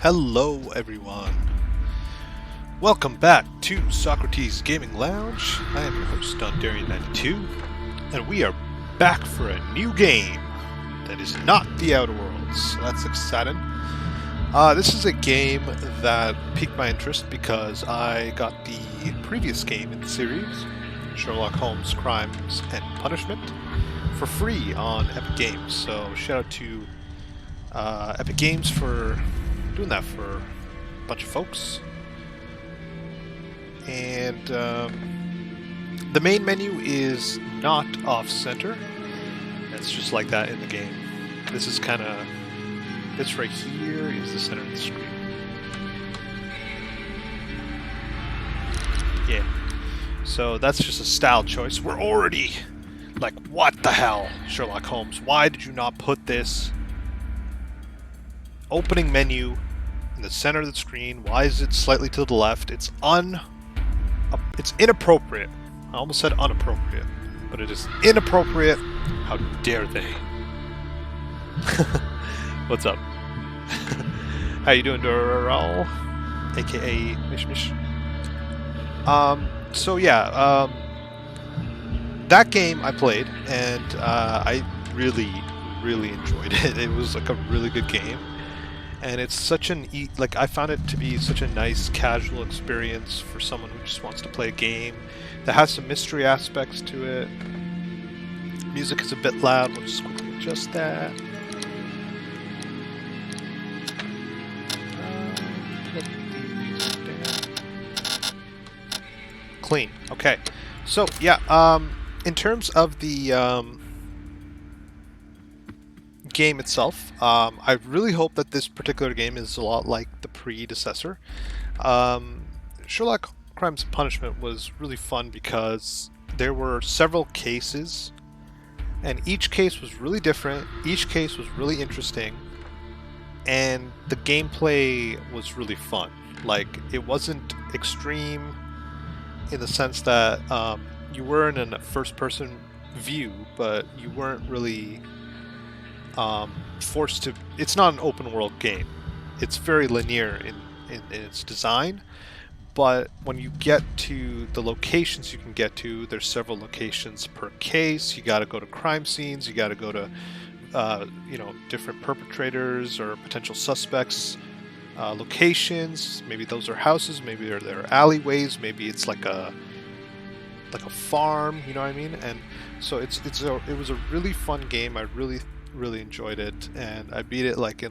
Hello, everyone. Welcome back to Socrates Gaming Lounge. I am your host, Dondarian92, and we are back for a new game that is not the Outer Worlds. So that's exciting. This is a game that piqued my interest because I got the previous game in the series, Sherlock Holmes Crimes and Punishment, for free on Epic Games. So shout out to Epic Games for doing that for a bunch of folks. And the main menu is not off-center. It's just like that in the game. This is kind of... This right here is the center of the screen. Yeah. So that's just a style choice. We're already... Like, what the hell, Sherlock Holmes? Why did you not put this opening menu in the center of the screen? Why is it slightly to the left? It's inappropriate. I almost said unappropriate, but it is inappropriate. How dare they? What's up? How you doing, Doral? AKA Mish Mish. So yeah, that game I played, and I really enjoyed it. It was like a really good game. And it's such I found it to be such a nice casual experience for someone who just wants to play a game that has some mystery aspects to it. Music is a bit loud. We'll just quickly adjust that. Let the music down. Clean. Okay. So yeah. In terms of the game itself, I really hope that this particular game is a lot like the predecessor. Sherlock Crimes and Punishment was really fun because there were several cases, and each case was really different, each case was really interesting, and the gameplay was really fun. Like, it wasn't extreme in the sense that you weren't in a first-person view, but you weren't really forced to... It's not an open world game. It's very linear in its design, but when you get to the locations you can get to, there's several locations per case. You got to go to crime scenes, you got to go to different perpetrators or potential suspects locations. Maybe those are houses, maybe they're alleyways, maybe it's like a farm, you know what I mean? And so it was a really fun game. I really enjoyed it, and I beat it like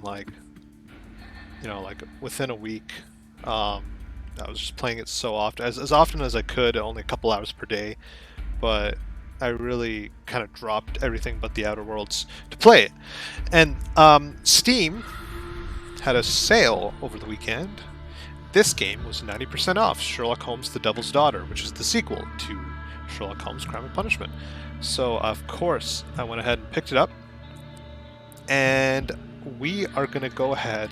within a week. I was just playing it so often, as often as I could, only a couple hours per day, but I really kind of dropped everything but the Outer Worlds to play it. And Steam had a sale over the weekend. This game was 90% off Sherlock Holmes: The Devil's Daughter, which is the sequel to Sherlock Holmes: Crime and Punishment. So of course I went ahead and picked it up, and we are going to go ahead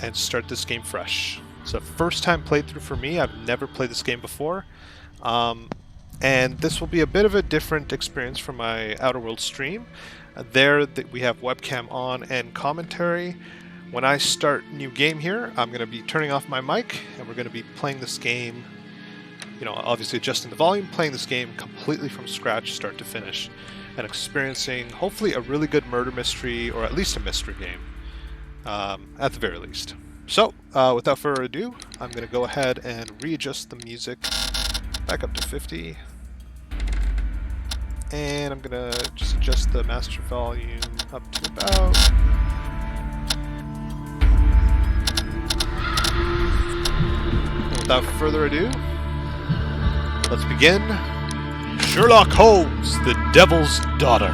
and start this game fresh. It's a first time playthrough for me. I've never played this game before, and this will be a bit of a different experience from my Outer Worlds stream. We have webcam on and commentary. When I start new game here, I'm going to be turning off my mic, and we're going to be playing this game, obviously adjusting the volume, playing this game completely from scratch, start to finish, and experiencing hopefully a really good murder mystery, or at least a mystery game, at the very least. So, without further ado, I'm going to go ahead and readjust the music back up to 50. And I'm going to just adjust the master volume up to about... And without further ado, let's begin. Sherlock Holmes, the Devil's Daughter.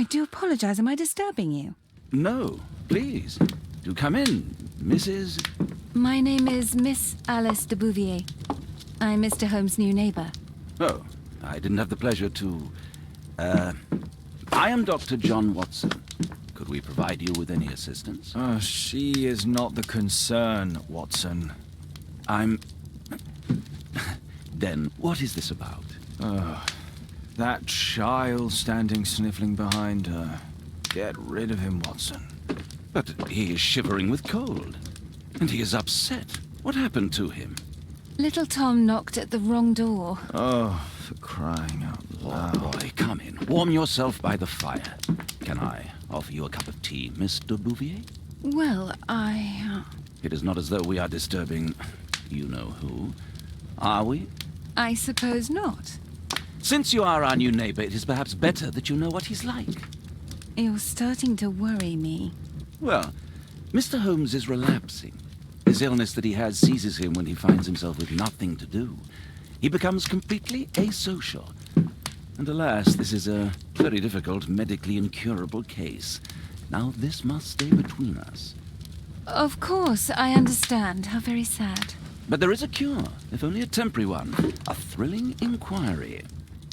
I do apologise. Am I disturbing you? No, please. Do come in, Mrs. My name is Miss Alice de Bouvier. I'm Mr. Holmes' new neighbour. Oh, I didn't have the pleasure to... I am Dr. John Watson. Could we provide you with any assistance? She is not the concern, Watson. Then, what is this about? That child standing sniffling behind her. Get rid of him, Watson. But he is shivering with cold. And he is upset. What happened to him? Little Tom knocked at the wrong door. Oh, for crying out loud. Oh, boy, come in. Warm yourself by the fire. Can I offer you a cup of tea, Miss de Bouvier? Well, It is not as though we are disturbing you-know-who, are we? I suppose not. Since you are our new neighbor, it is perhaps better that you know what he's like. You're starting to worry me. Well, Mr. Holmes is relapsing. This illness that he has seizes him when he finds himself with nothing to do. He becomes completely asocial. And alas, this is a very difficult, medically incurable case. Now this must stay between us. Of course, I understand. How very sad. But there is a cure, if only a temporary one. A thrilling inquiry.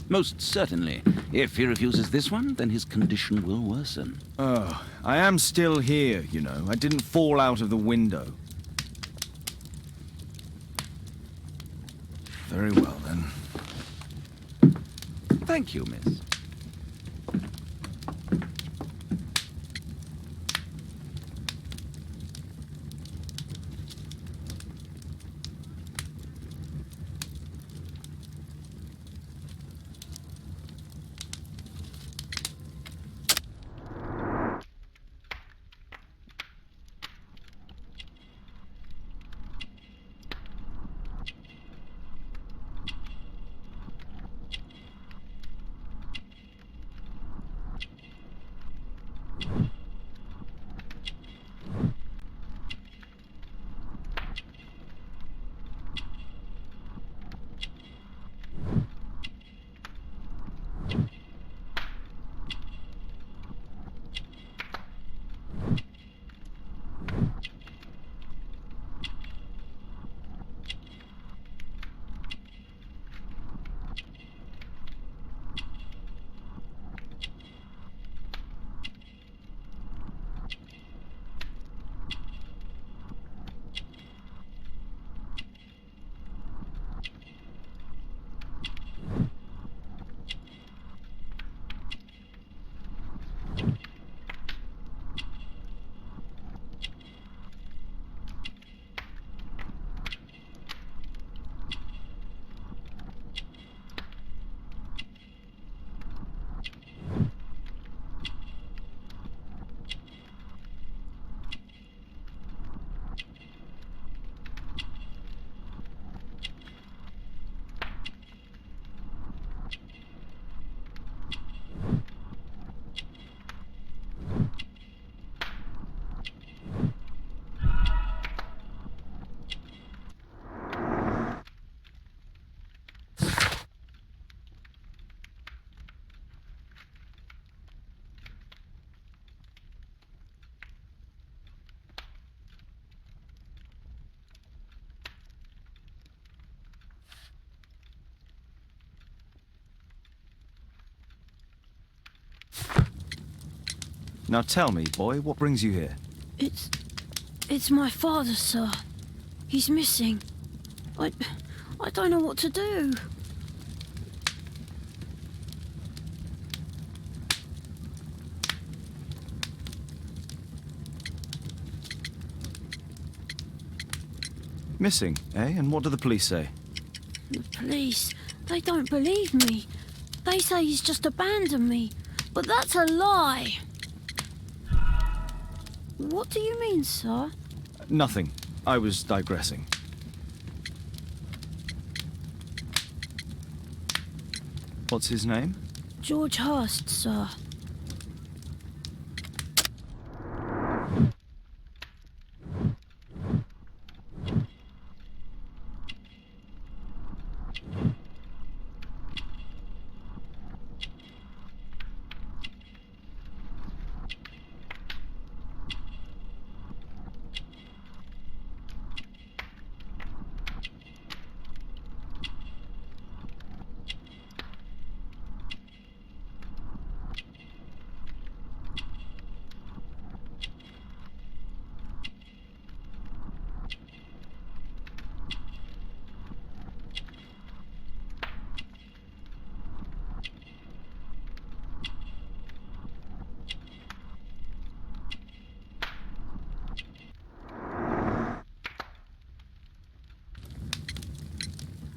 Most certainly. If he refuses this one, then his condition will worsen. Oh, I am still here, you know. I didn't fall out of the window. Very well, then. Thank you, miss. Now tell me, boy, what brings you here? It's my father, sir. He's missing. I don't know what to do. Missing, eh? And what do the police say? The police, they don't believe me. They say he's just abandoned me. But that's a lie. What do you mean, sir? Nothing. I was digressing. What's his name? George Hurst, sir.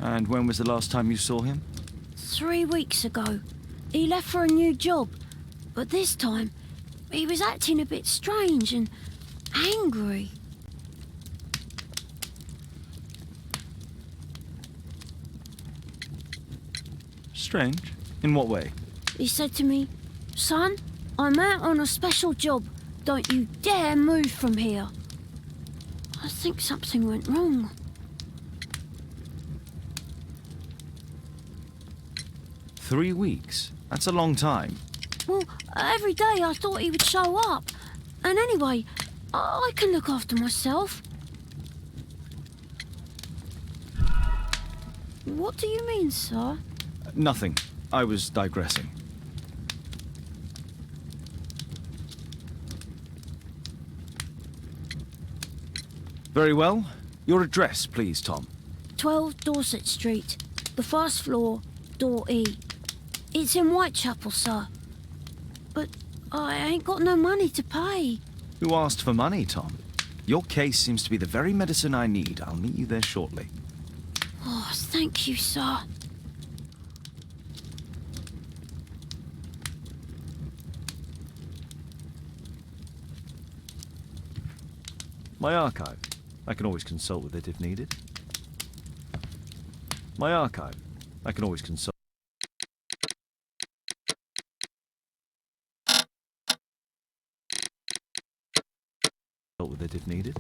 And when was the last time you saw him? 3 weeks ago. He left for a new job, but this time he was acting a bit strange and angry. Strange? In what way? He said to me, "Son, I'm out on a special job. Don't you dare move from here." I think something went wrong. 3 weeks? That's a long time. Well, every day I thought he would show up. And anyway, I can look after myself. What do you mean, sir? Nothing. I was digressing. Very well. Your address, please, Tom. 12 Dorset Street, the first floor, door E. It's in Whitechapel, sir. But I ain't got no money to pay. Who asked for money, Tom? Your case seems to be the very medicine I need. I'll meet you there shortly. Oh, thank you, sir. My archive. I can always consult with it if needed. My archive. I can always consult with it if needed.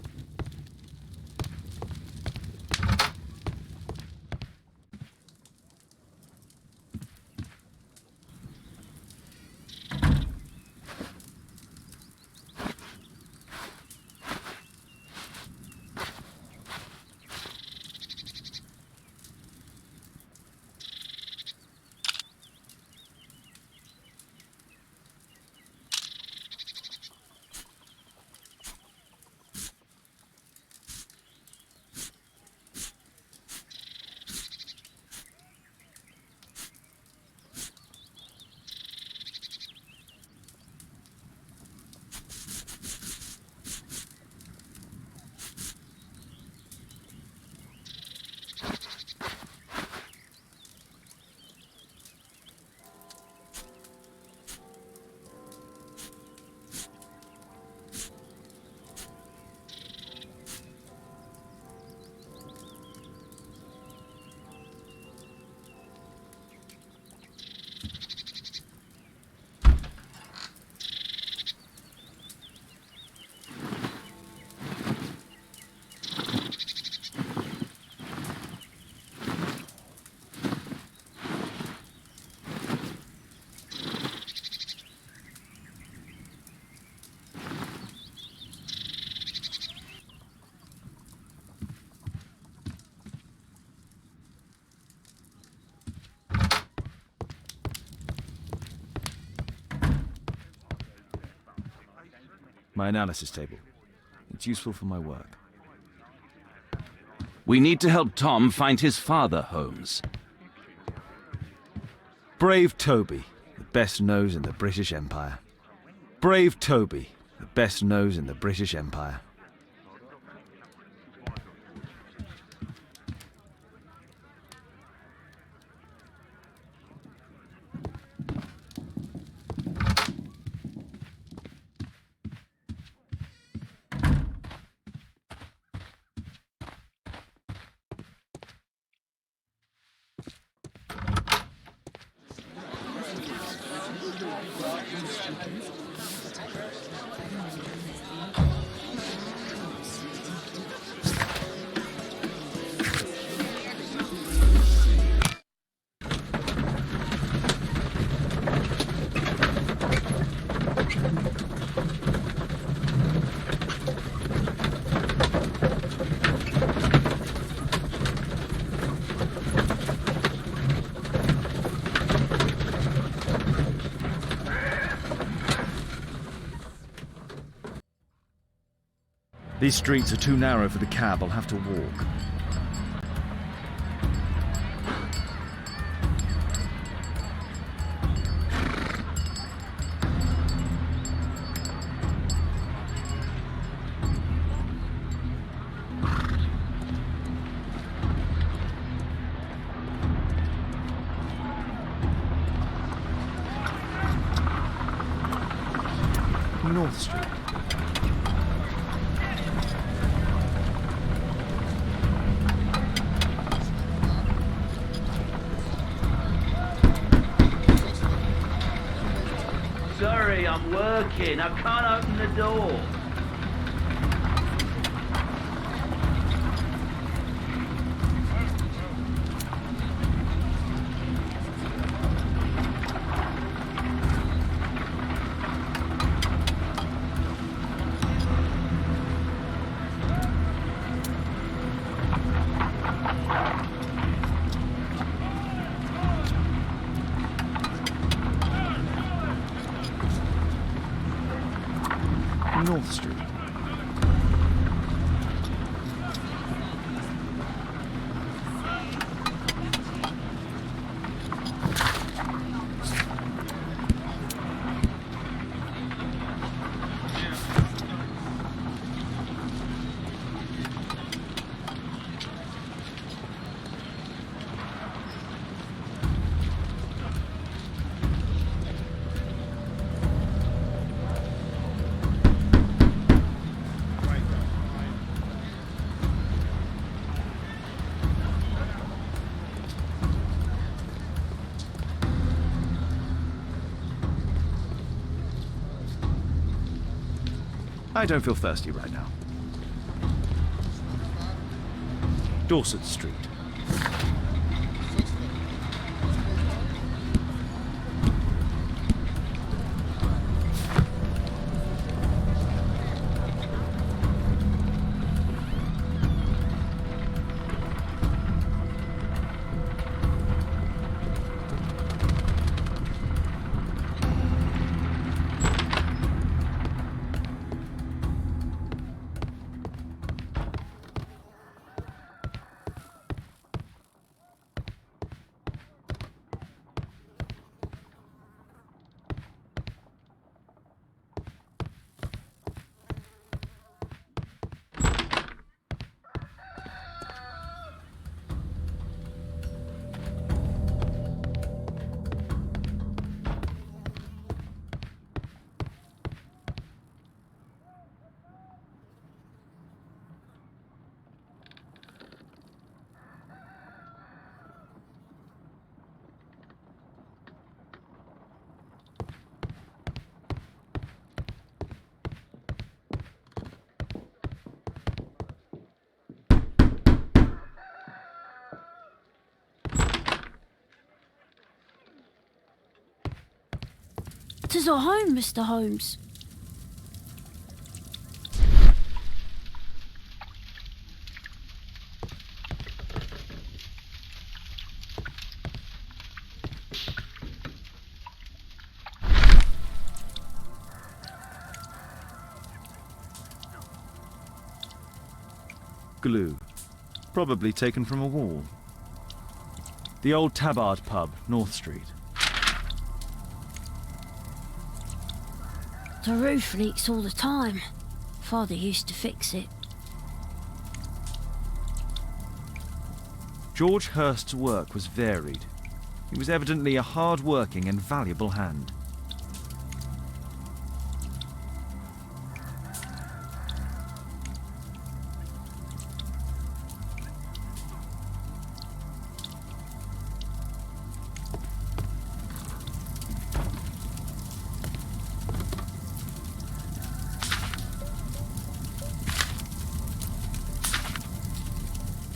My analysis table. It's useful for my work. We need to help Tom find his father, Holmes. Brave Toby, the best nose in the British Empire. Brave Toby, the best nose in the British Empire. These streets are too narrow for the cab. I'll have to walk. North Street. Sorry, I'm working. I can't open the door. North Street. I don't feel thirsty right now. Dorset Street. "'Tis our home, Mr. Holmes." Glue. Probably taken from a wall. The old Tabard pub, North Street. The roof leaks all the time. Father used to fix it. George Hurst's work was varied. He was evidently a hard-working and valuable hand.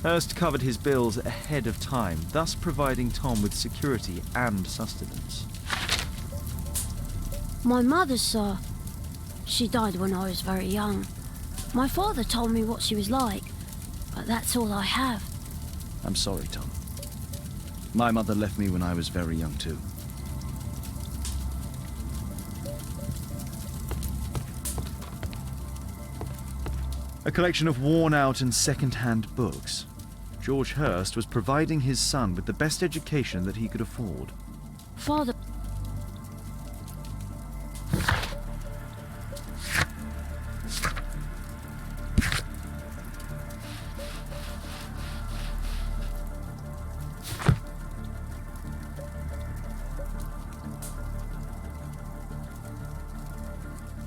Hurst covered his bills ahead of time, thus providing Tom with security and sustenance. My mother, sir. She died when I was very young. My father told me what she was like, but that's all I have. I'm sorry, Tom. My mother left me when I was very young too. A collection of worn-out and second-hand books. George Hurst was providing his son with the best education that he could afford. Father...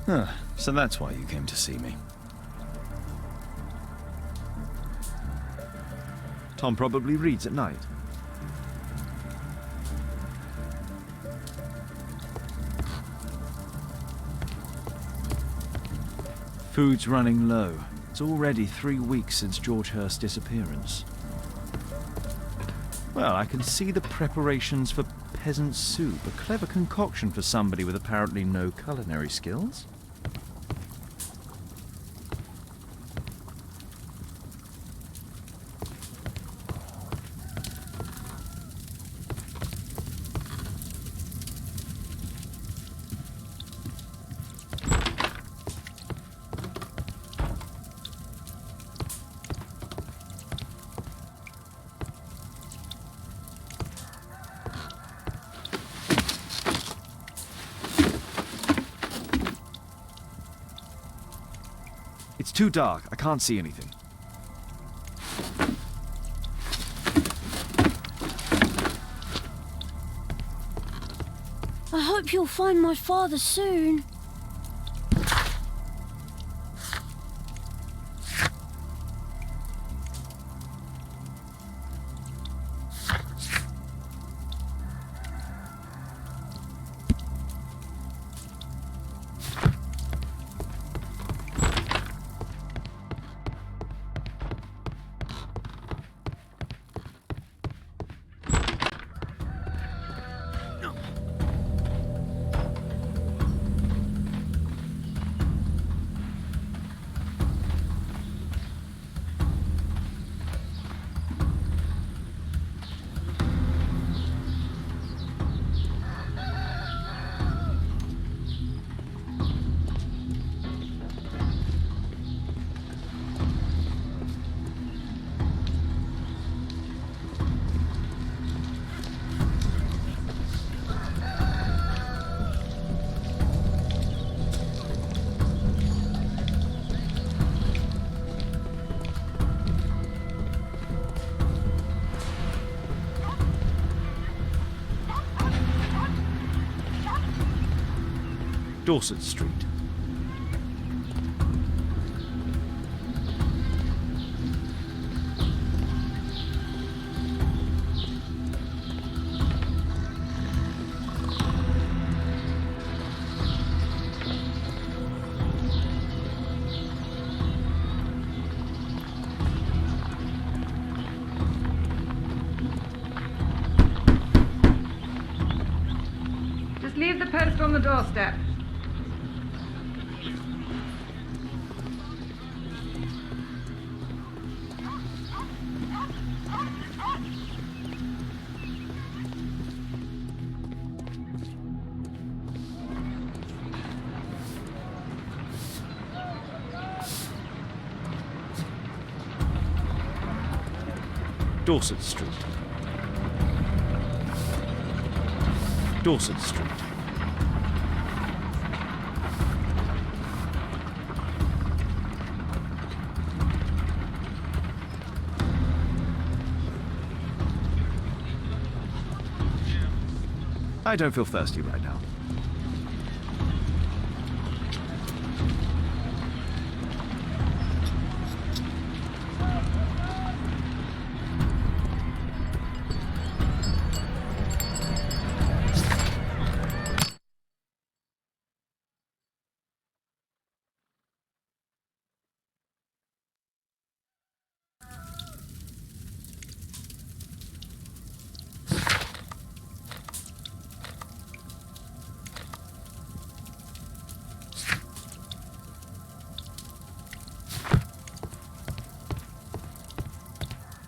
Huh. So that's why you came to see me. Tom probably reads at night. Food's running low. It's already 3 weeks since George Hurst's disappearance. Well, I can see the preparations for peasant soup, a clever concoction for somebody with apparently no culinary skills. It's too dark. I can't see anything. I hope you'll find my father soon. Dorset Street. Just leave the post on the doorstep. Dorset Street. Dorset Street. I don't feel thirsty right now.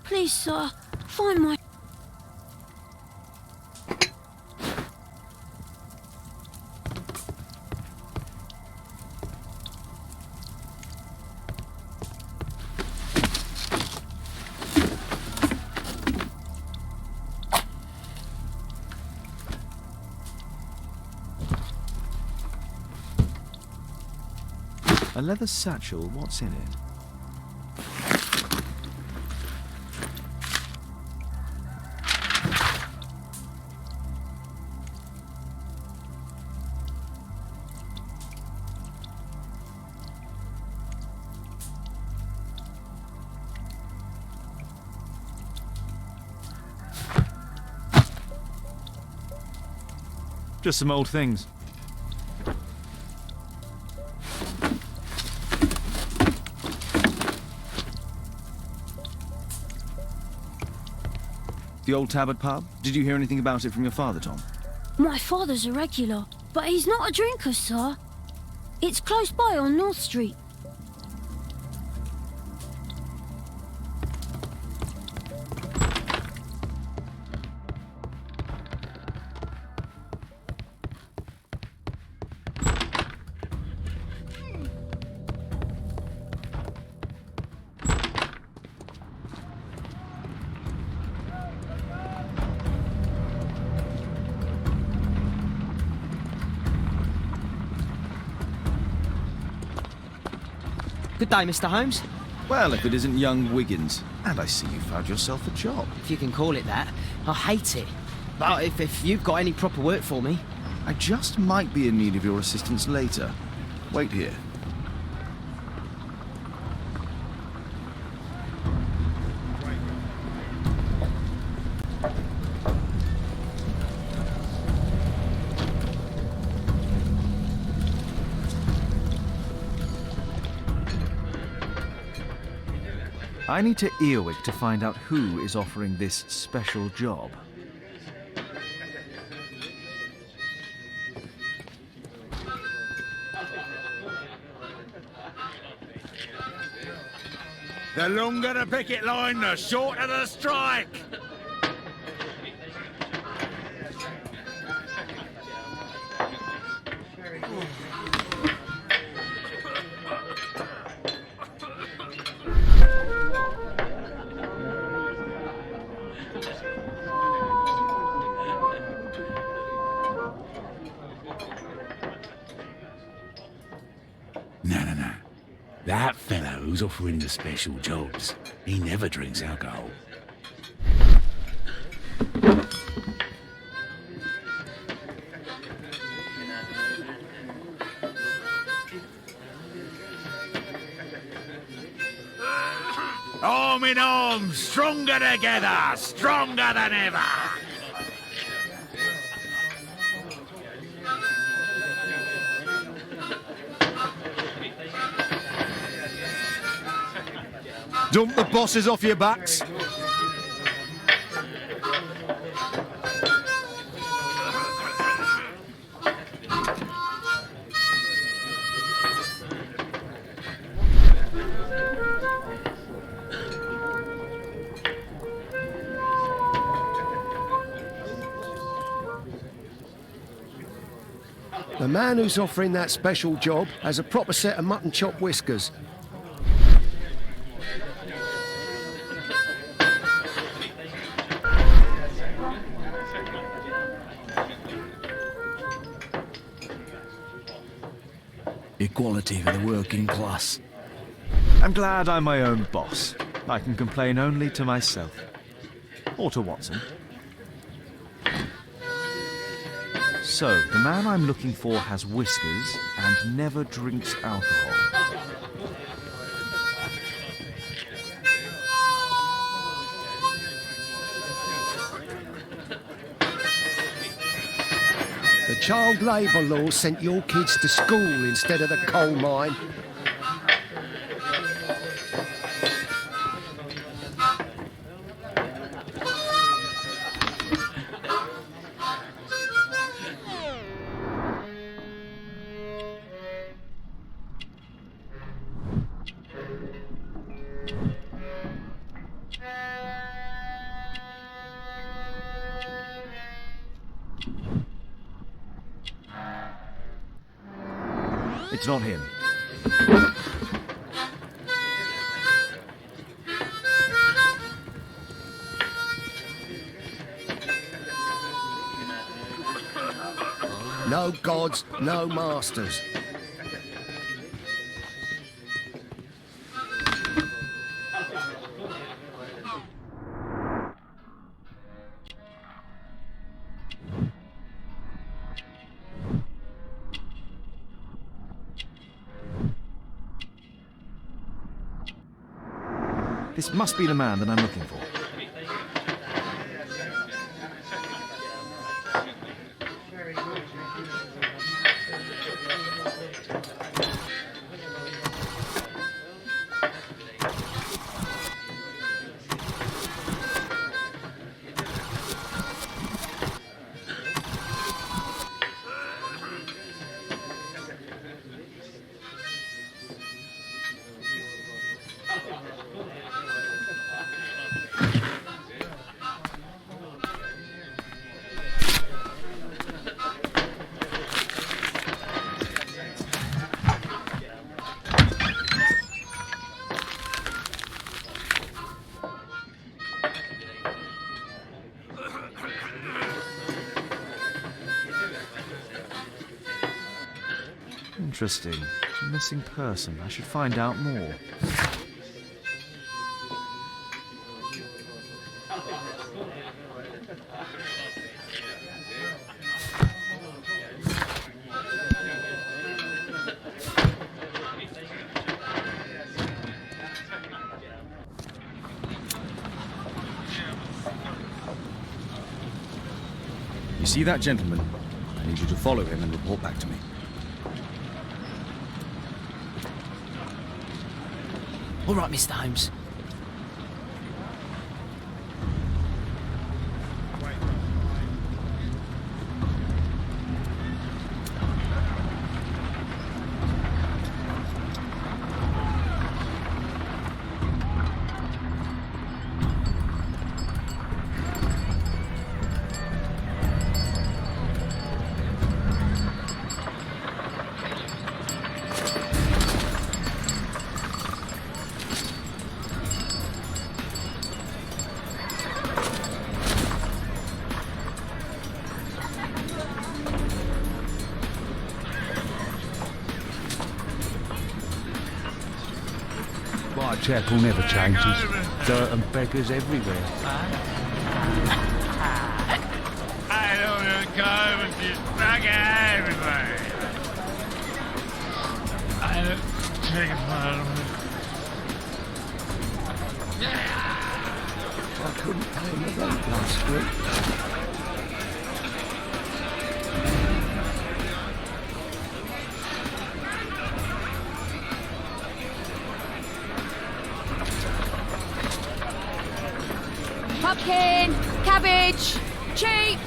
Please, sir, find my... A leather satchel, what's in it? Just some old things. The old Tabard pub? Did you hear anything about it from your father, Tom? My father's a regular, but he's not a drinker, sir. It's close by on North Street. Good day, Mr. Holmes. Well, if it isn't young Wiggins. And I see you found yourself a job. If you can call it that. I hate it. But if you've got any proper work for me... I just might be in need of your assistance later. Wait here. I need to Earwig to find out who is offering this special job. The longer the picket line, the shorter the strike. No. That fellow who's offering the special jobs, he never drinks alcohol. Arm in arm, stronger together, stronger than ever. Dump the bosses off your backs. The man who's offering that special job has a proper set of mutton chop whiskers. Equality for the working class. I'm glad I'm my own boss. I can complain only to myself. Or to Watson. So, the man I'm looking for has whiskers and never drinks alcohol. The child labour law sent your kids to school instead of the coal mine. It's not him. No gods, no masters. This must be the man that I'm looking for. Interesting. A missing person. I should find out more. You see that gentleman? I need you to follow him and report back to me. All right, Mr. Holmes. Whitechapel never changes. Dirt and beggars everywhere. I don't want to go with this bugger everywhere. I don't take it I couldn't pay my rent last week. Pumpkin! Cabbage! Cheap!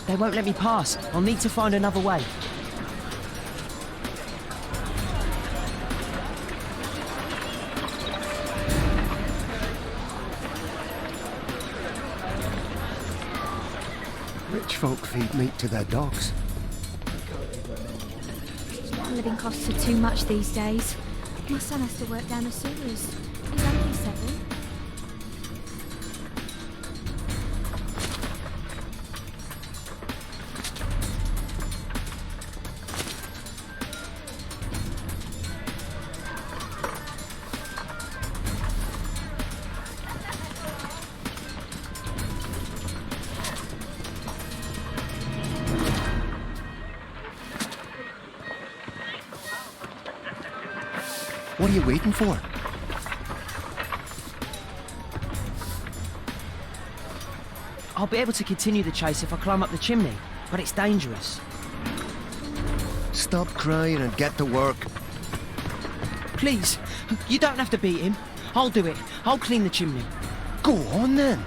They won't let me pass. I'll need to find another way. Rich folk feed meat to their dogs. Living costs are too much these days. My son has to work down the sewers. He's only 7. What are you waiting for? I'll be able to continue the chase if I climb up the chimney, but it's dangerous. Stop crying and get to work. Please, you don't have to beat him. I'll do it. I'll clean the chimney. Go on then.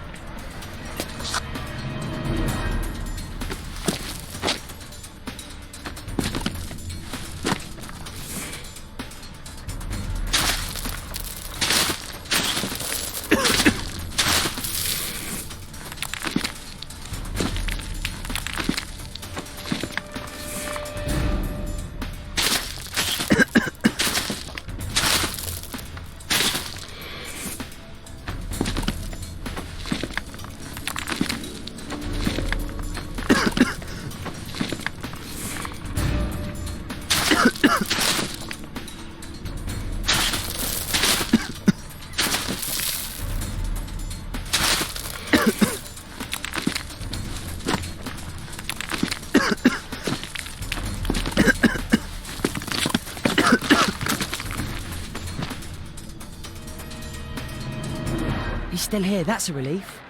He's still here, that's a relief.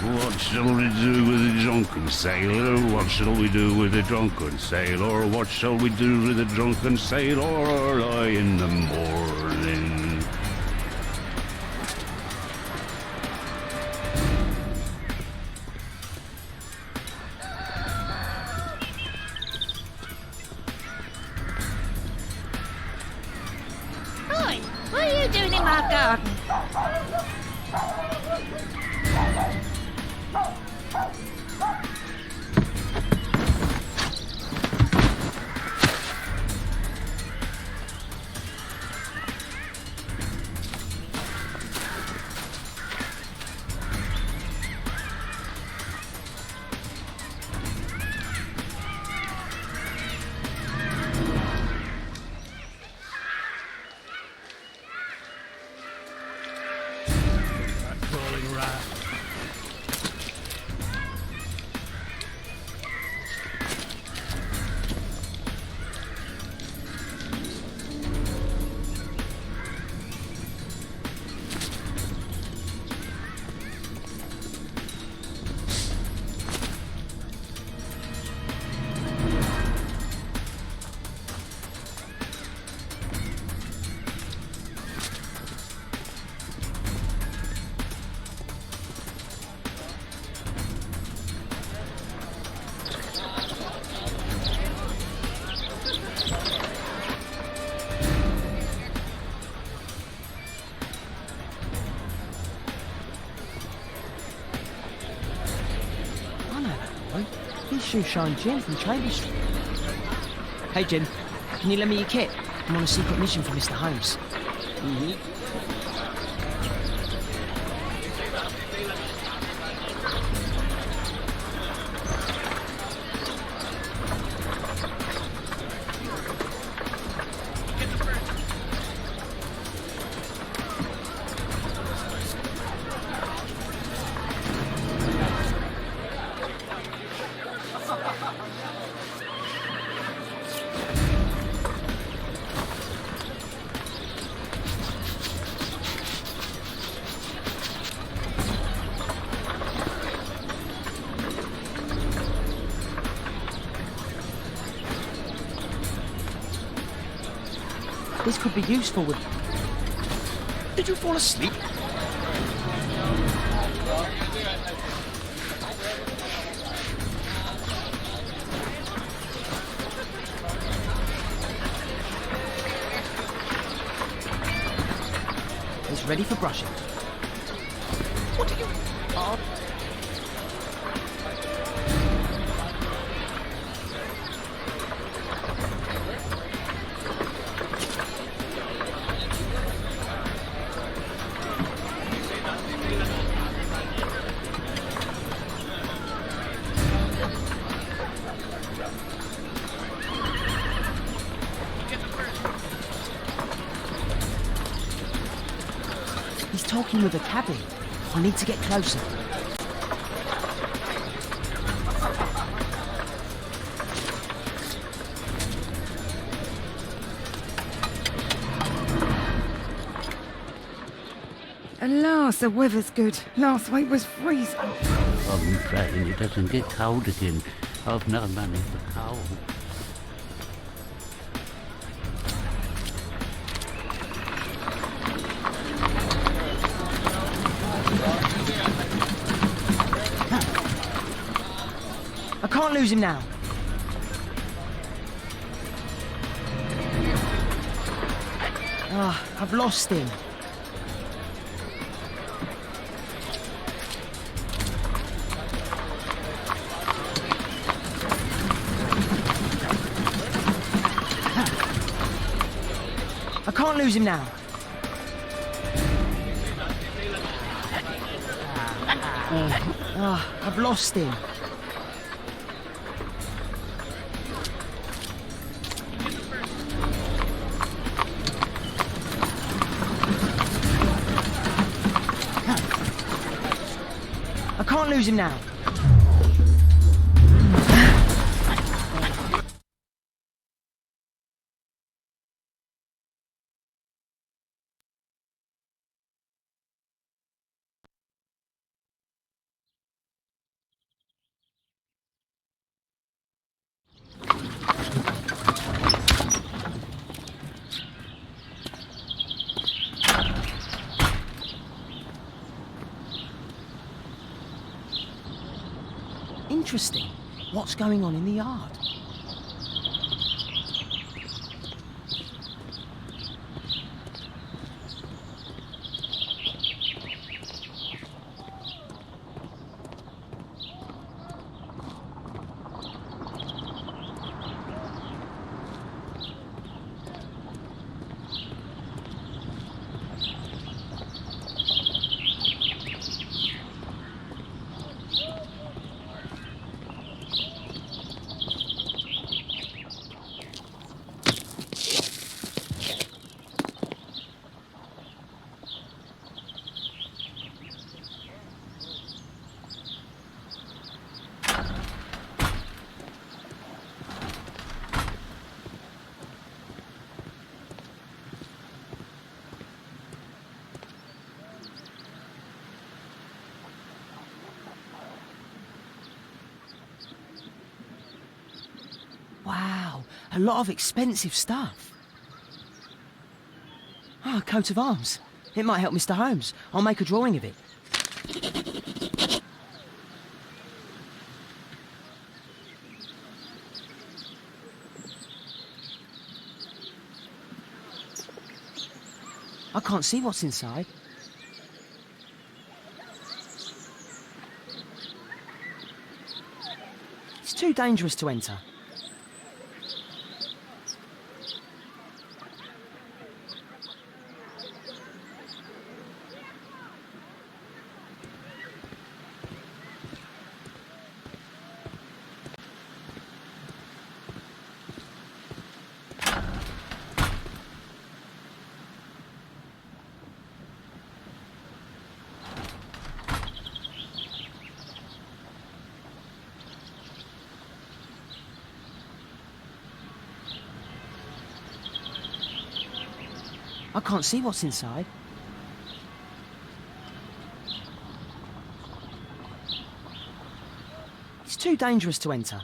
What shall we do with the drunken sailor? What shall we do with the drunken sailor? What shall we do with the drunken sailor early in the morning? Oi, what are you doing in my garden? Crawling rat. He's Shoeshine Jim from Chambers Street. Hey Jim, can you lend me your kit? I'm on a secret mission for Mr. Holmes. This could be useful with... Did you fall asleep? It's ready for brushing. What are you... talking with a cabin. I need to get closer. Alas, the weather's good. Last week was freezing. I'm praying it doesn't get cold again. I've no money for coal. I can't lose him now. Ah, I've lost him. I can't lose him now. Ah, I've lost him. I can't lose him now. Interesting. What's going on in the yard? Wow, a lot of expensive stuff. Ah, a coat of arms. It might help Mr. Holmes. I'll make a drawing of it. I can't see what's inside. It's too dangerous to enter. I can't see what's inside. It's too dangerous to enter.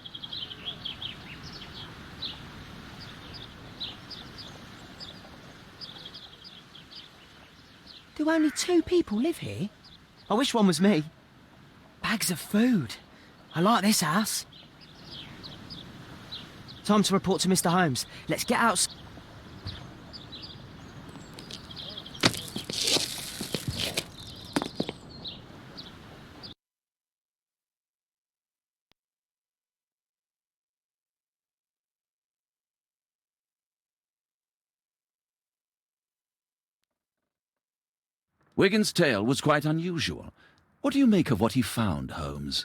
Do only 2 people live here? I wish one was me. Bags of food. I like this house. Time to report to Mr. Holmes. Let's get out. Wigan's tale was quite unusual. What do you make of what he found, Holmes?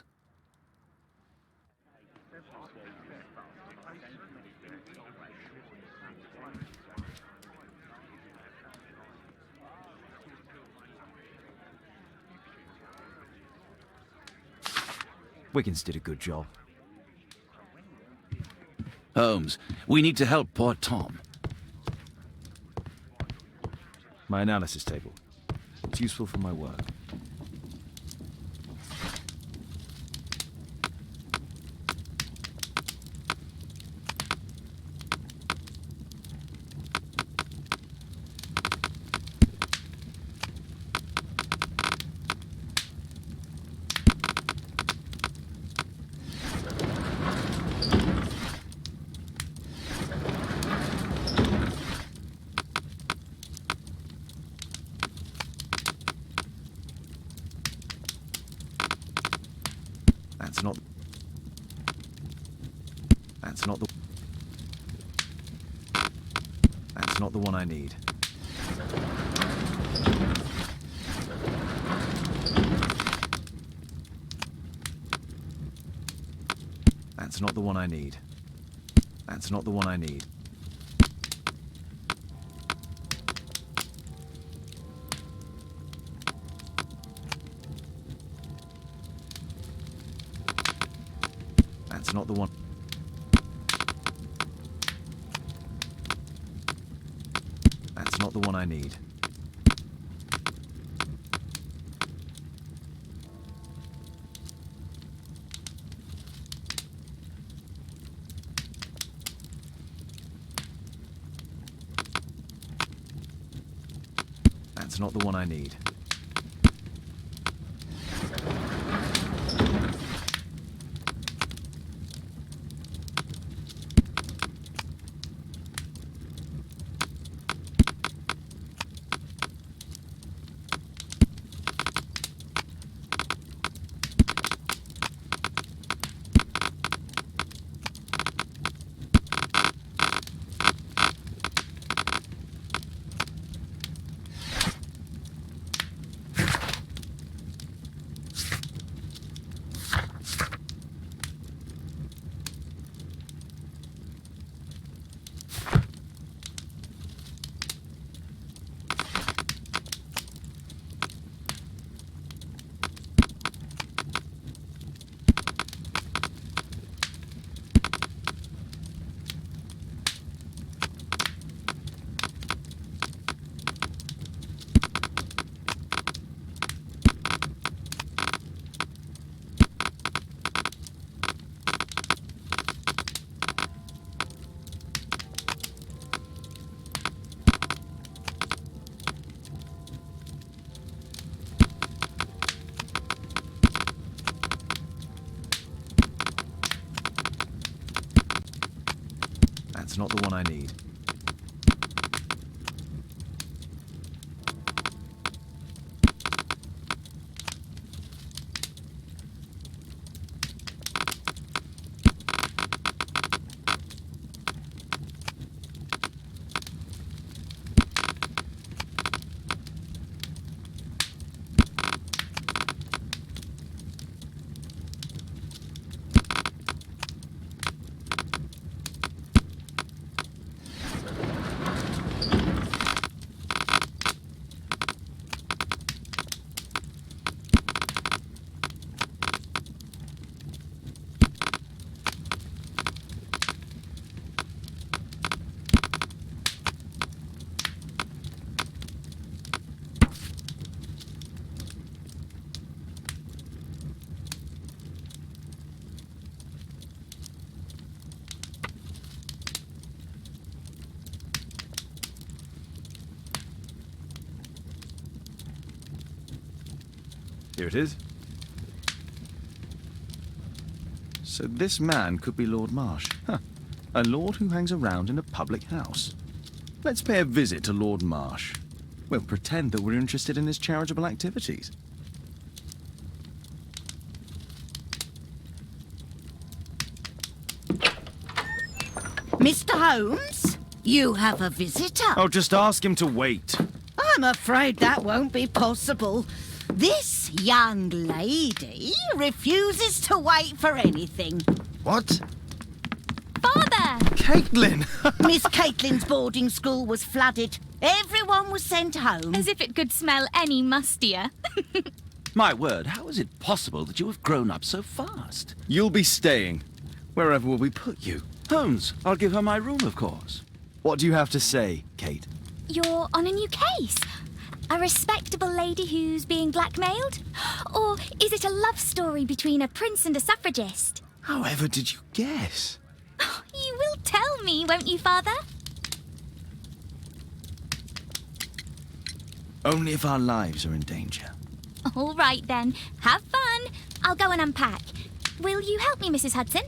Wiggins did a good job. Holmes, we need to help poor Tom. My analysis table. It's useful for my work. That's not the one I need. That's not the one I need. That's not the one I need. That's not the one. That's not the one I need. That's not the one I need. That's not the one I need. Here it is. So this man could be Lord Marsh. Huh. A lord who hangs around in a public house. Let's pay a visit to Lord Marsh. We'll pretend that we're interested in his charitable activities. Mr. Holmes, you have a visitor. Oh, just ask him to wait. I'm afraid that won't be possible. This young lady refuses to wait for anything. What? Father! Caitlin! Miss Caitlin's boarding school was flooded. Everyone was sent home. As if it could smell any mustier. My word, how is it possible that you have grown up so fast? You'll be staying. Wherever will we put you? Holmes, I'll give her my room, of course. What do you have to say, Kate? You're on a new case? A respectable lady who's being blackmailed? Or is it a love story between a prince and a suffragist? However did you guess? You will tell me, won't you, Father? Only if our lives are in danger. All right, then. Have fun. I'll go and unpack. Will you help me, Mrs. Hudson?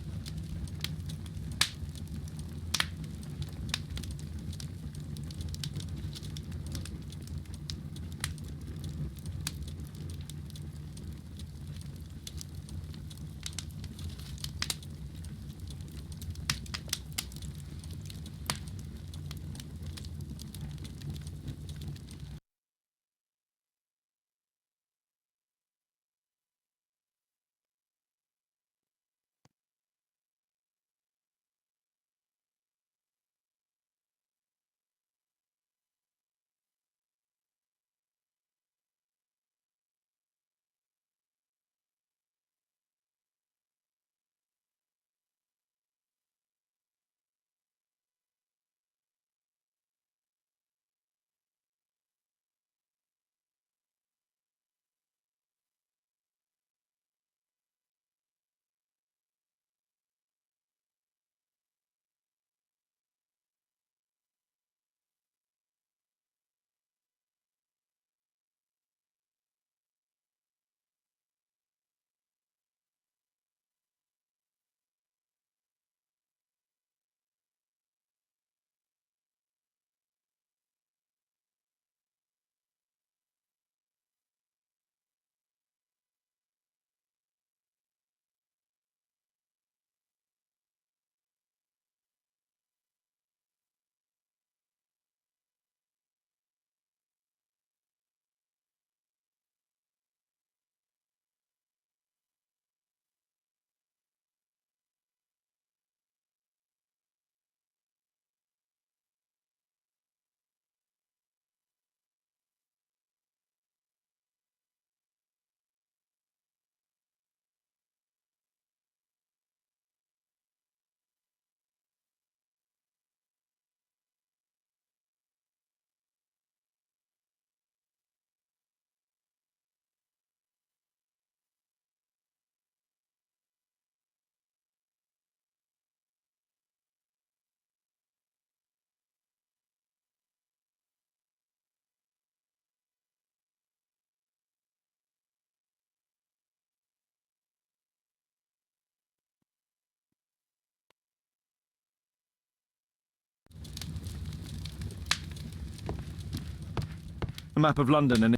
A map of London and...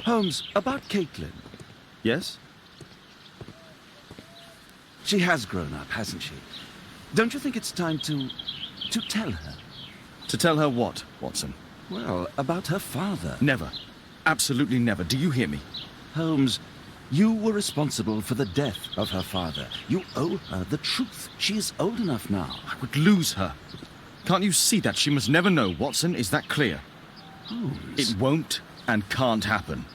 Holmes, about Caitlin. Yes? She has grown up, hasn't she? Don't you think it's time to tell her? To tell her what, Watson? Well, about her father. Never. Absolutely never. Do you hear me? Holmes, you were responsible for the death of her father. You owe her the truth. She is old enough now. I would lose her. Can't you see that? She must never know, Watson. Is that clear? Holmes. It won't and can't happen.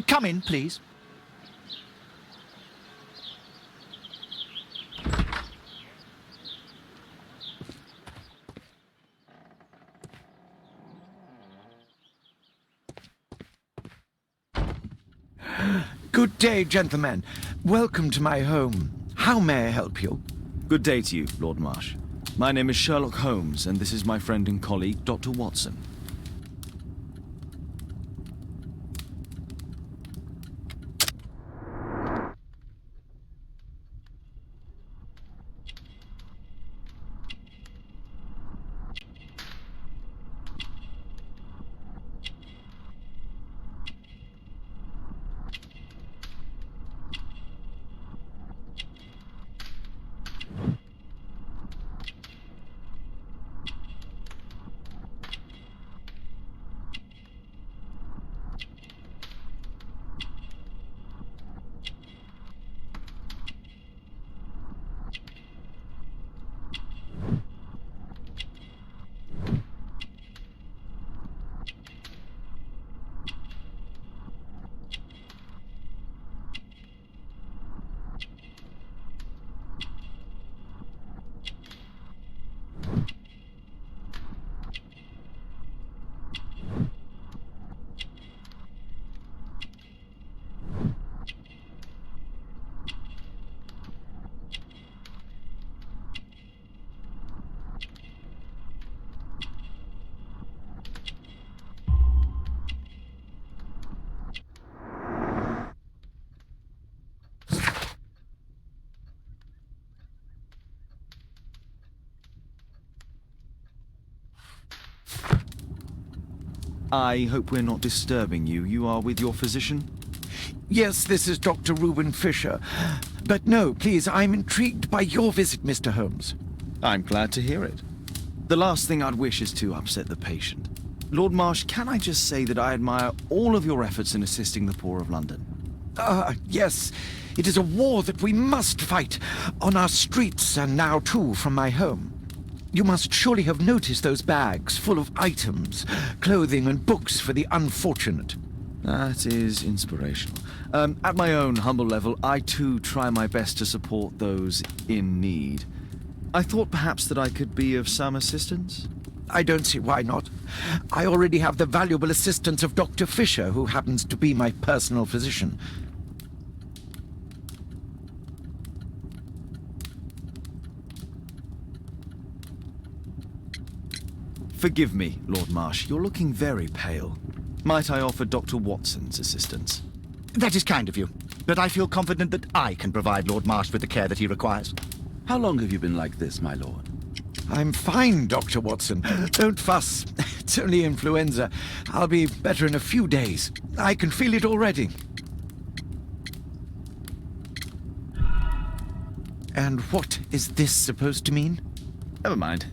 Come in, please. Good day, gentlemen. Welcome to my home. How may I help you? Good day to you, Lord Marsh. My name is Sherlock Holmes, and this is my friend and colleague, Dr. Watson. I hope we're not disturbing you. You are with your physician? Yes, this is Dr. Reuben Fisher. But no, please, I'm intrigued by your visit, Mr. Holmes. I'm glad to hear it. The last thing I'd wish is to upset the patient. Lord Marsh, can I just say that I admire all of your efforts in assisting the poor of London? Yes. It is a war that we must fight, on our streets and now too from my home. You must surely have noticed those bags full of items, clothing and books for the unfortunate. That is inspirational. At my own humble level, I too try my best to support those in need. I thought perhaps that I could be of some assistance. I don't see why not. I already have the valuable assistance of Dr. Fisher, who happens to be my personal physician. Forgive me, Lord Marsh. You're looking very pale. Might I offer Dr. Watson's assistance? That is kind of you, but I feel confident that I can provide Lord Marsh with the care that he requires. How long have you been like this, my lord? I'm fine, Dr. Watson. Don't fuss. It's only influenza. I'll be better in a few days. I can feel it already. And what is this supposed to mean? Never mind.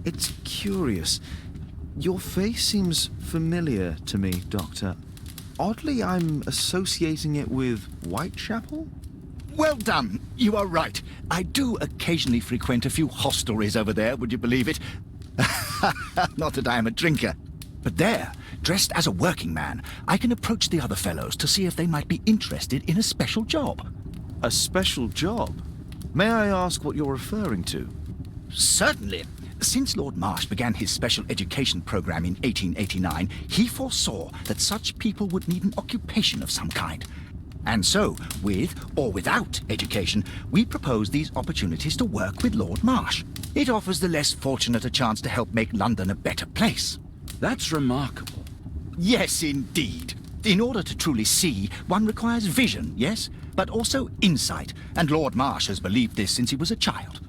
It's curious. Your face seems familiar to me, Doctor. Oddly, I'm associating it with Whitechapel? Well done. You are right. I do occasionally frequent a few hostelries over there, would you believe it? Not that I am a drinker. But there, dressed as a working man, I can approach the other fellows to see if they might be interested in a special job. A special job? May I ask what you're referring to? Certainly. Since Lord Marsh began his special education program in 1889, he foresaw that such people would need an occupation of some kind. And so, with or without education, we propose these opportunities to work with Lord Marsh. It offers the less fortunate a chance to help make London a better place. That's remarkable. Yes, indeed. In order to truly see, one requires vision, yes, but also insight, and Lord Marsh has believed this since he was a child.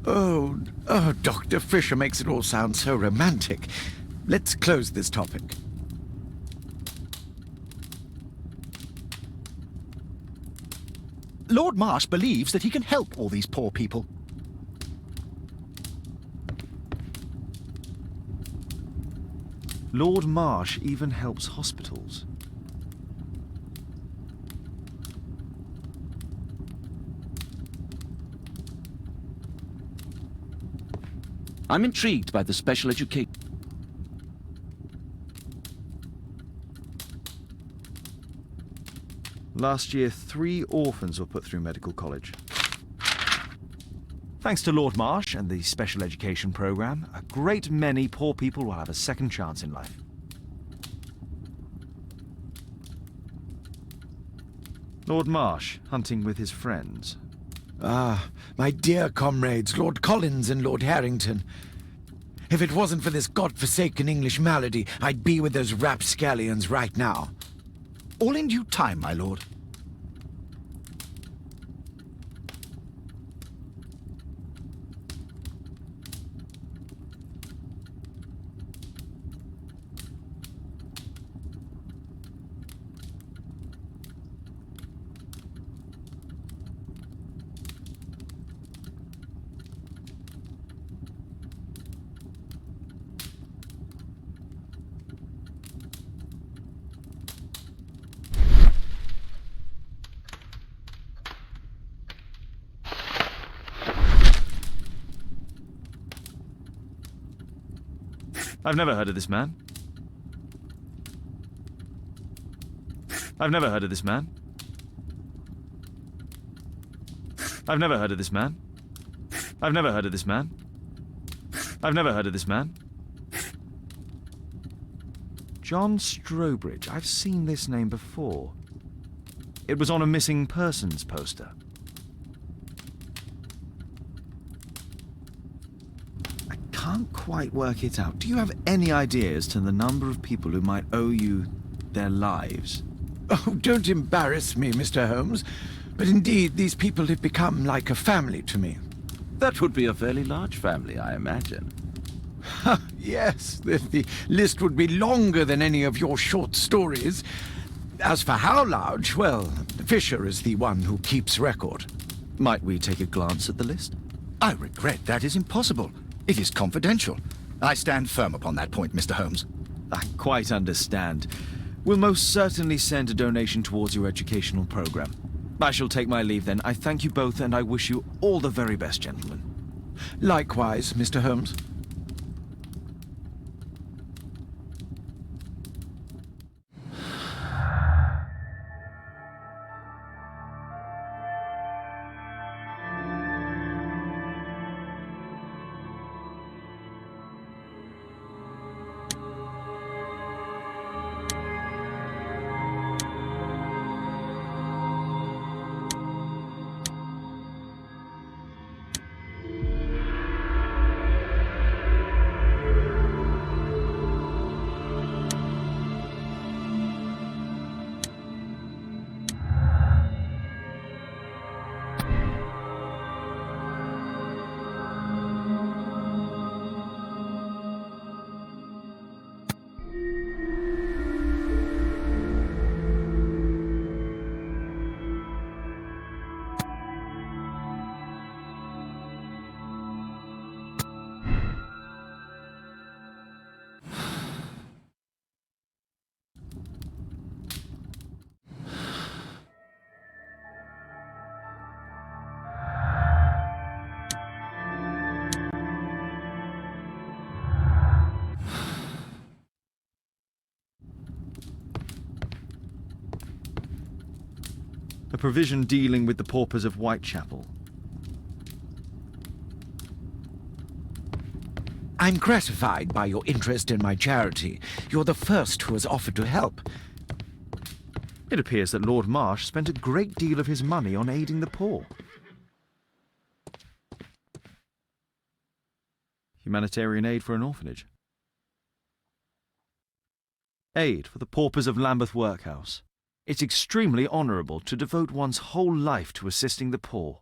Oh, Dr. Fisher makes it all sound so romantic. Let's close this topic. Lord Marsh believes that he can help all these poor people. Lord Marsh even helps hospitals. I'm intrigued by the special education. Last year, 3 orphans were put through medical college. Thanks to Lord Marsh and the special education program, a great many poor people will have a second chance in life. Lord Marsh, hunting with his friends. Ah, my dear comrades, Lord Collins and Lord Harrington. If it wasn't for this godforsaken English malady, I'd be with those rapscallions right now. All in due time, my lord. I've never heard of this man. I've never heard of this man. I've never heard of this man. I've never heard of this man. I've never heard of this man. John Strobridge. I've seen this name before. It was on a missing persons poster. Can't quite work it out. Do you have any idea as to the number of people who might owe you their lives? Oh, don't embarrass me, Mr. Holmes. But indeed, these people have become like a family to me. That would be a fairly large family, I imagine. Yes, the list would be longer than any of your short stories. As for how large, well, Fisher is the one who keeps record. Might we take a glance at the list? I regret that is impossible. It is confidential. I stand firm upon that point, Mr. Holmes. I quite understand. We'll most certainly send a donation towards your educational program. I shall take my leave then. I thank you both, and I wish you all the very best, gentlemen. Likewise, Mr. Holmes. A provision dealing with the paupers of Whitechapel. I'm gratified by your interest in my charity. You're the first who has offered to help. It appears that Lord Marsh spent a great deal of his money on aiding the poor. Humanitarian aid for an orphanage. Aid for the paupers of Lambeth Workhouse. It's extremely honourable to devote one's whole life to assisting the poor.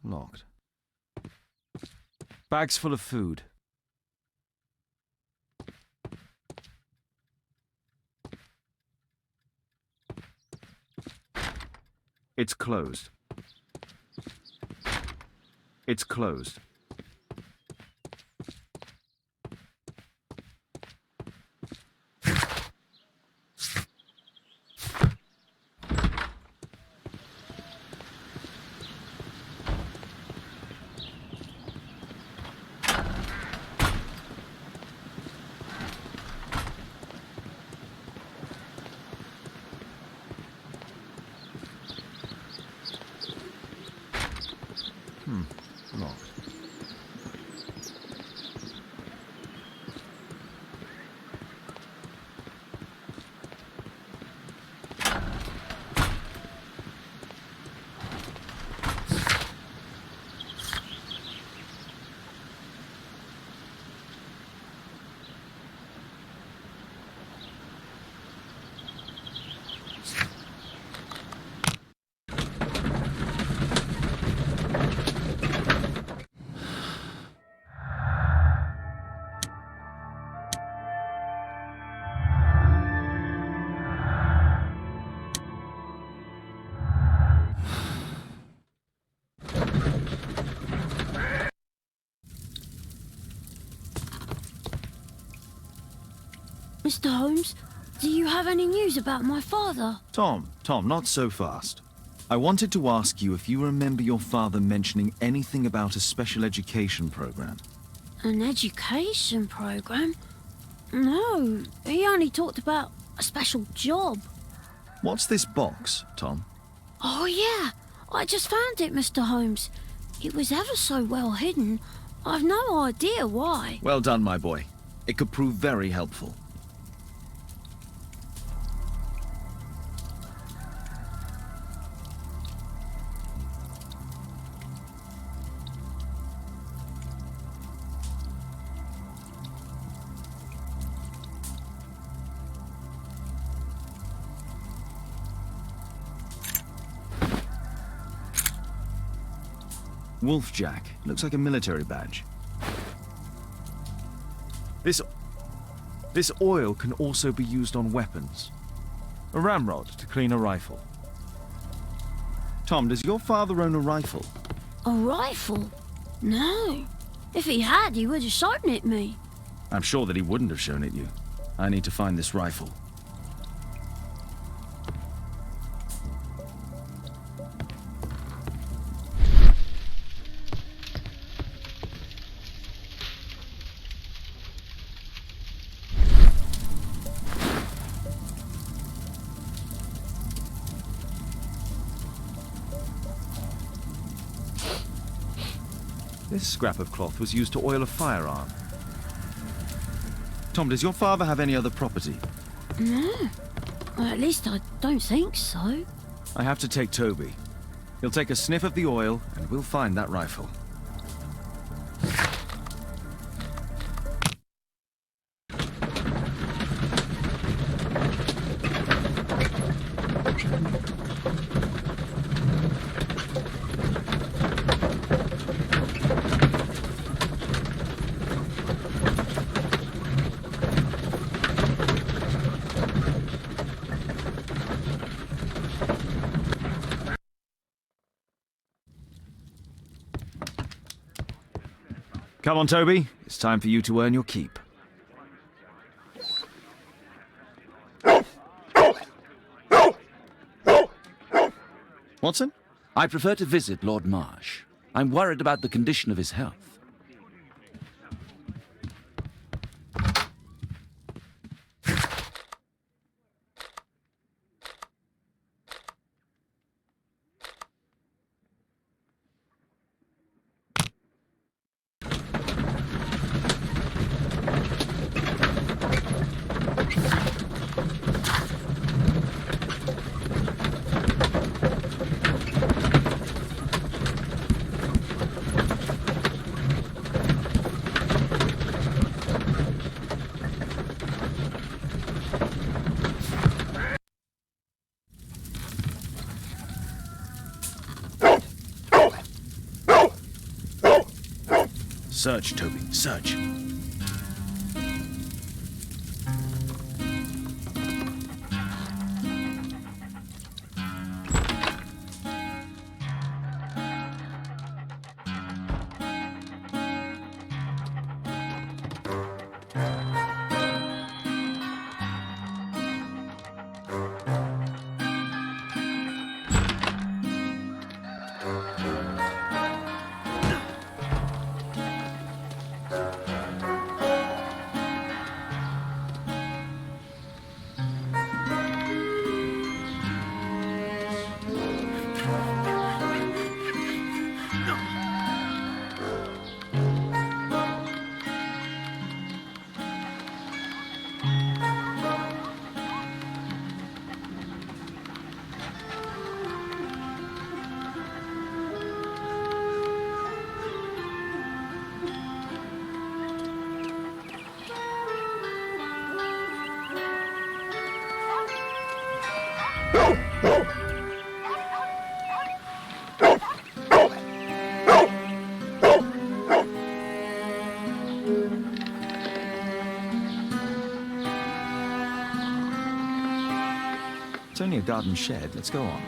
Locked. Bags full of food. It's closed. It's closed. Locked. Mr. Holmes, do you have any news about my father? Tom, not so fast. I wanted to ask you if you remember your father mentioning anything about a special education program. An education program? No, he only talked about a special job. What's this box, Tom? Oh yeah, I just found it, Mr. Holmes. It was ever so well hidden. I've no idea why. Well done, my boy. It could prove very helpful. Wolfjack. Looks like a military badge. This oil can also be used on weapons. A ramrod to clean a rifle. Tom, does your father own a rifle? A rifle? No. If he had, he would have shown it me. I'm sure that he wouldn't have shown it you. I need to find this rifle. This scrap of cloth was used to oil a firearm. Tom, does your father have any other property? No. Well, at least I don't think so. I have to take Toby. He'll take a sniff of the oil, and we'll find that rifle. Come on, Toby. It's time for you to earn your keep. Watson? I prefer to visit Lord Marsh. I'm worried about the condition of his health. Search, Toby, search. It's only a garden shed. Let's go on.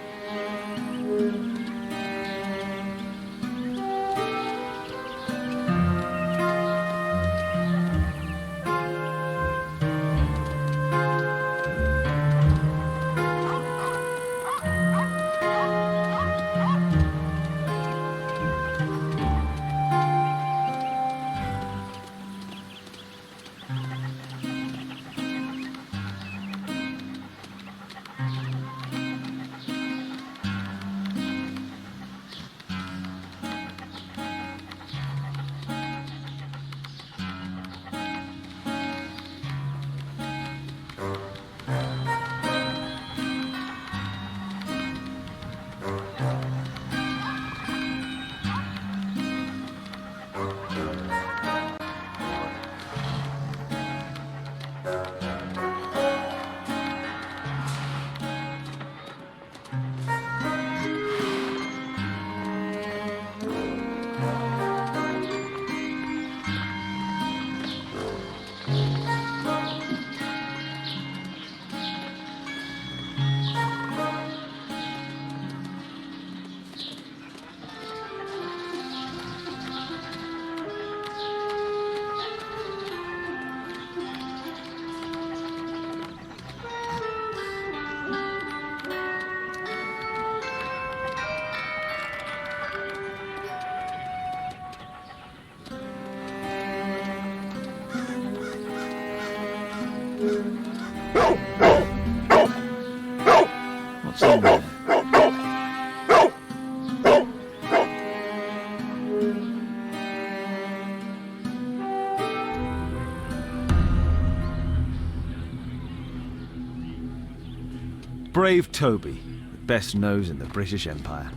What's in there? Brave Toby, the best nose in the British Empire.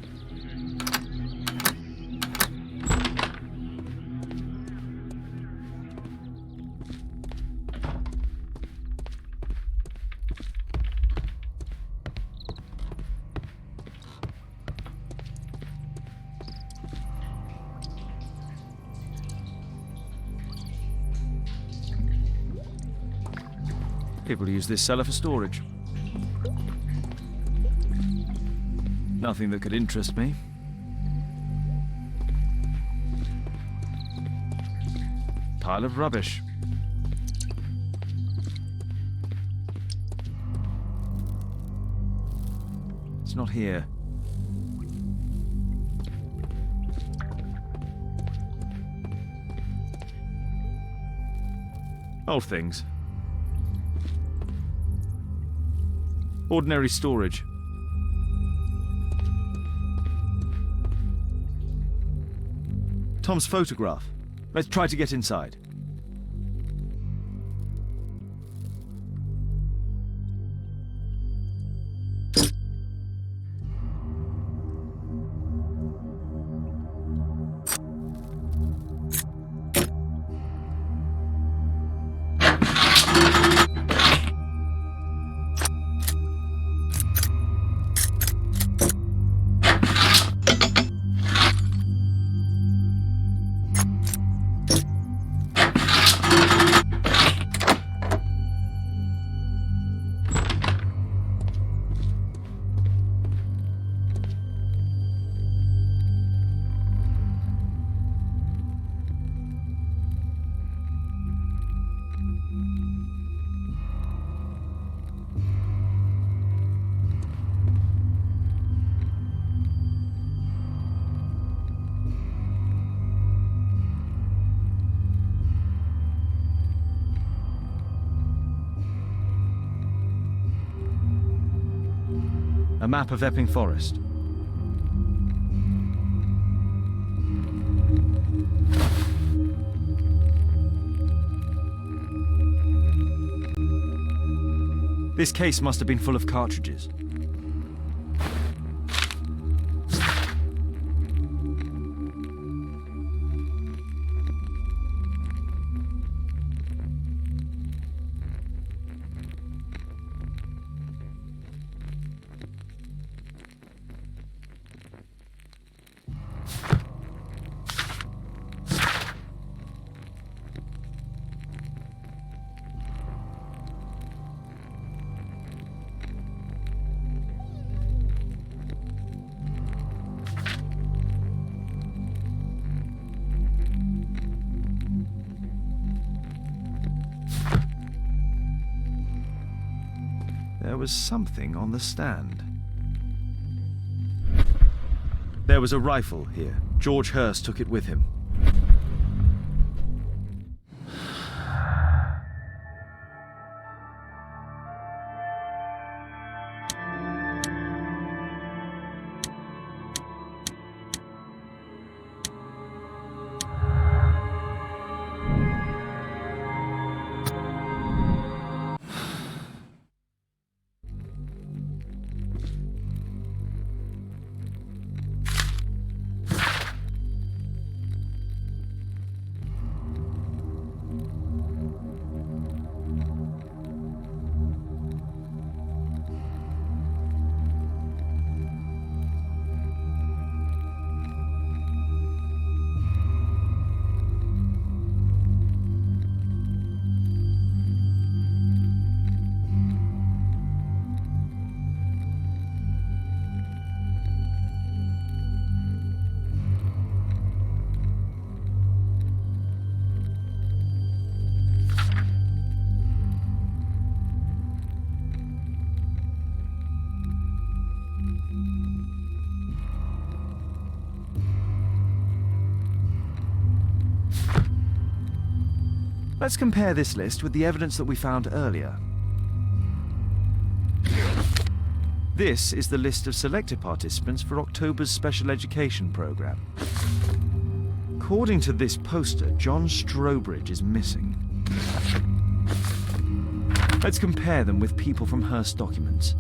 People use this cellar for storage. Nothing that could interest me. Pile of rubbish. It's not here. Old things. Ordinary storage. Tom's photograph. Let's try to get inside. A map of Epping Forest. This case must have been full of cartridges. There was something on the stand. There was a rifle here. George Hurst took it with him. Let's compare this list with the evidence that we found earlier. This is the list of selected participants for October's special education program. According to this poster, John Strobridge is missing. Let's compare them with people from Hearst documents.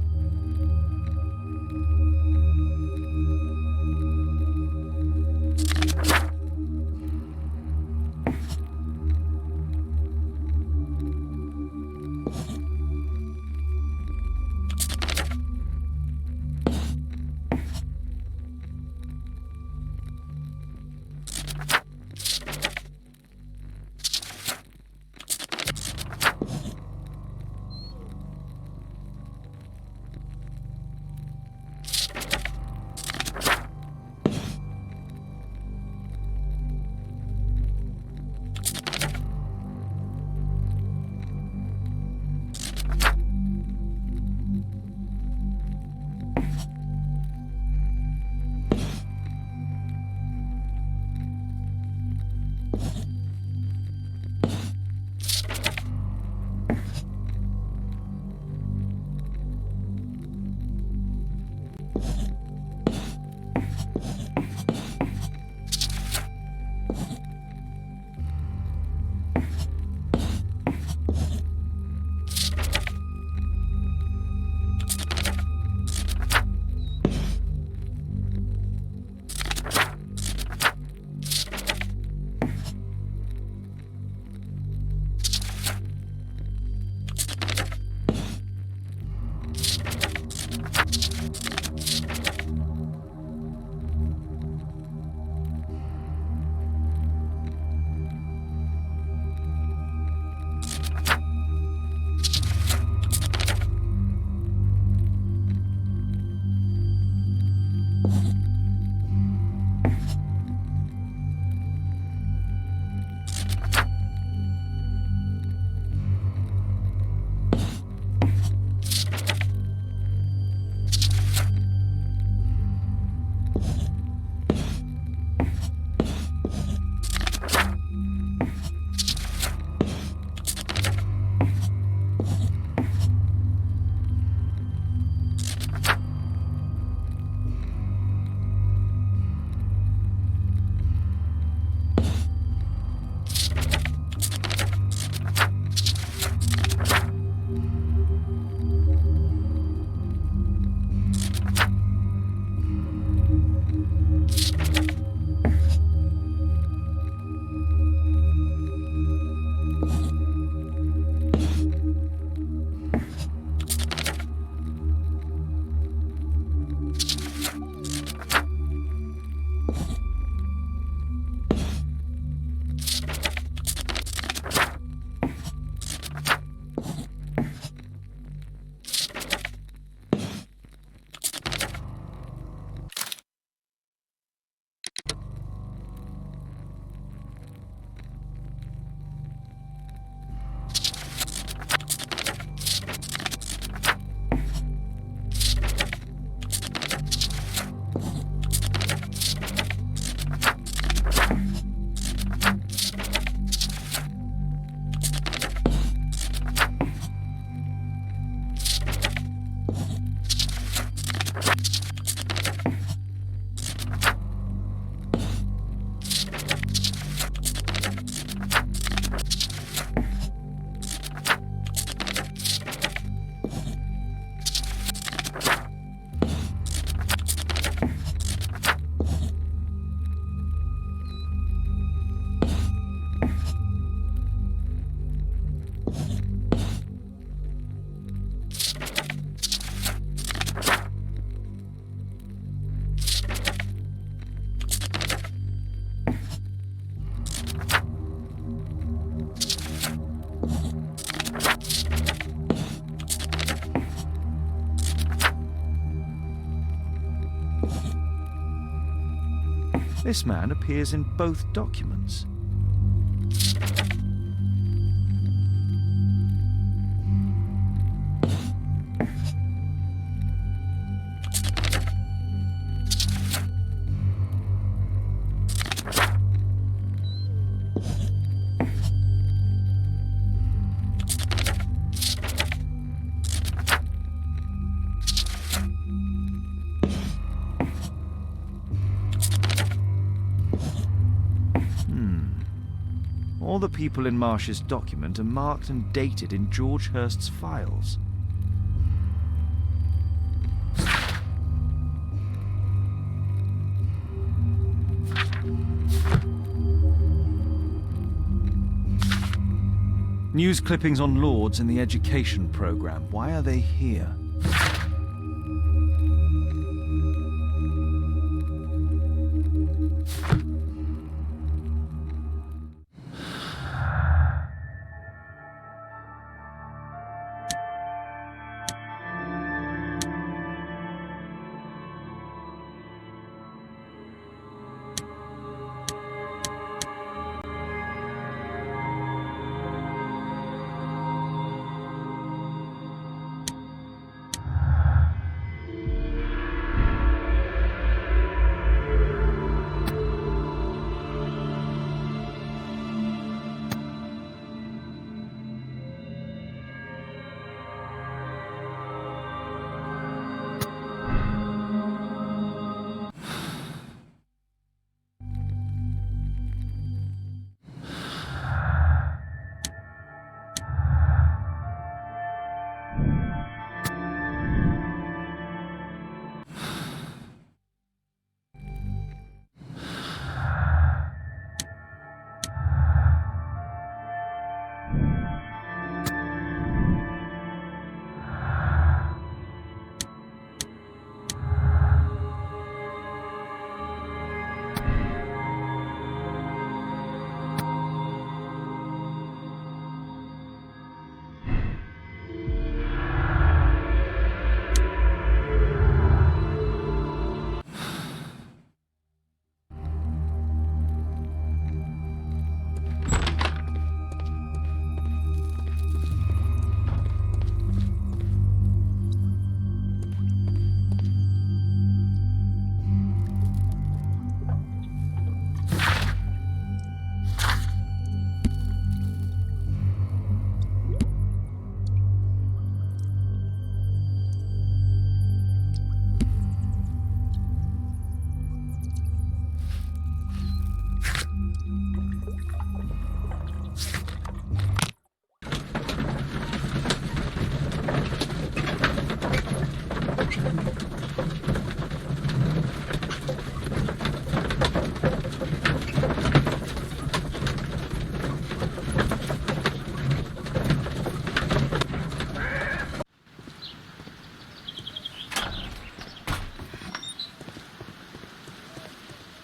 This man appears in both documents. All the people in Marsh's document are marked and dated in George Hurst's files. News clippings on Lords in the education program. Why are they here?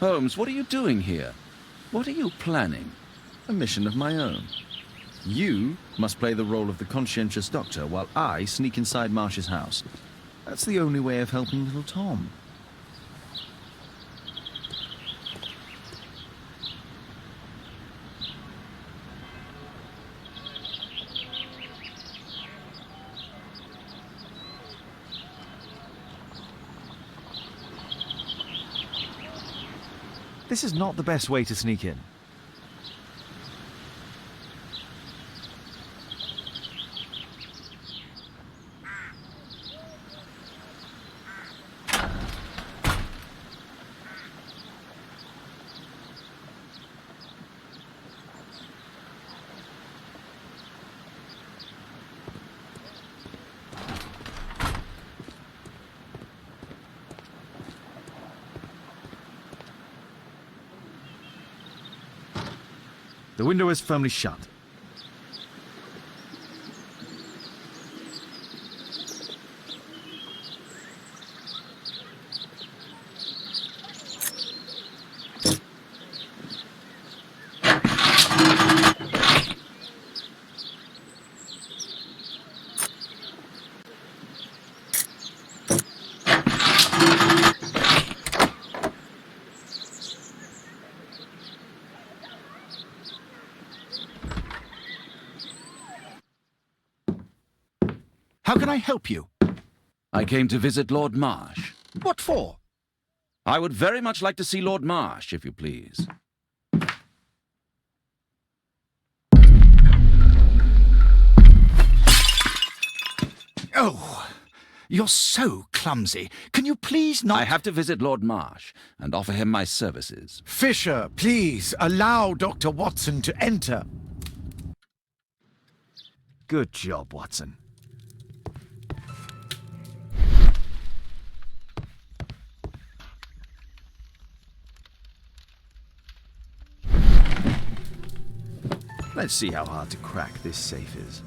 Holmes, what are you doing here? What are you planning? A mission of my own. You must play the role of the conscientious doctor while I sneak inside Marsh's house. That's the only way of helping little Tom. This is not the best way to sneak in. The window is firmly shut. How can I help you? I came to visit Lord Marsh. What for? I would very much like to see Lord Marsh, if you please. Oh, you're so clumsy. Can you please not... I have to visit Lord Marsh and offer him my services. Fisher, please, allow Dr. Watson to enter. Good job, Watson. Let's see how hard to crack this safe is.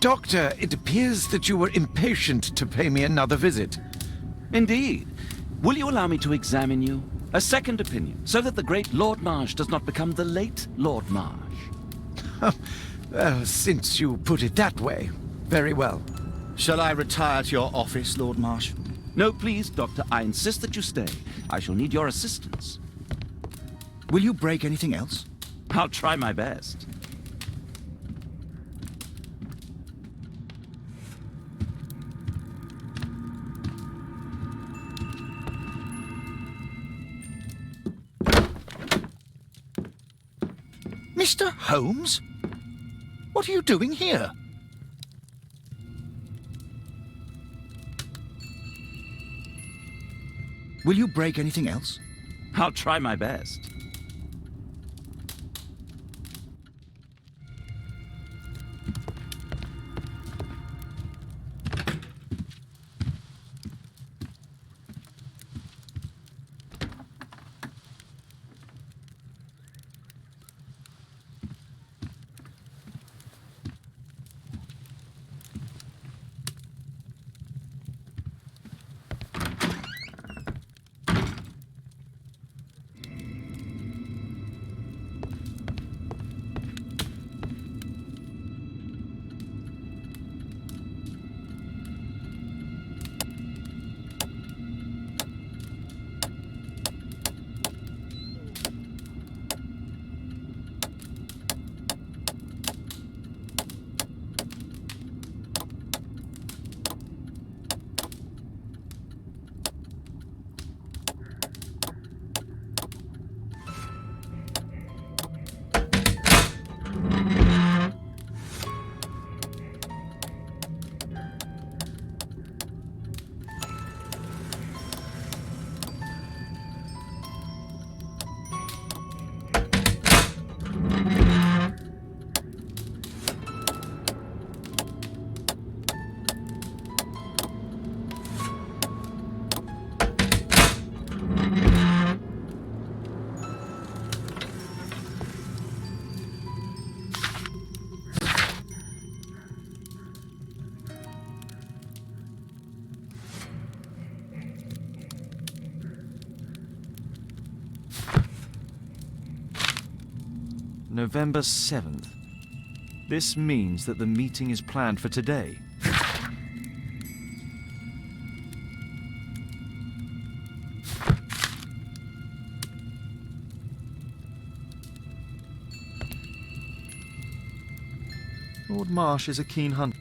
Doctor, it appears that you were impatient to pay me another visit. Indeed. Will you allow me to examine you? A second opinion, so that the great Lord Marsh does not become the late Lord Marsh. Well, since you put it that way, very well. Shall I retire to your office, Lord Marsh? No, please, Doctor. I insist that you stay. I shall need your assistance. Will you break anything else? I'll try my best. Mr. Holmes? What are you doing here? Will you break anything else? I'll try my best. November 7th. This means that the meeting is planned for today. Lord Marsh is a keen hunter.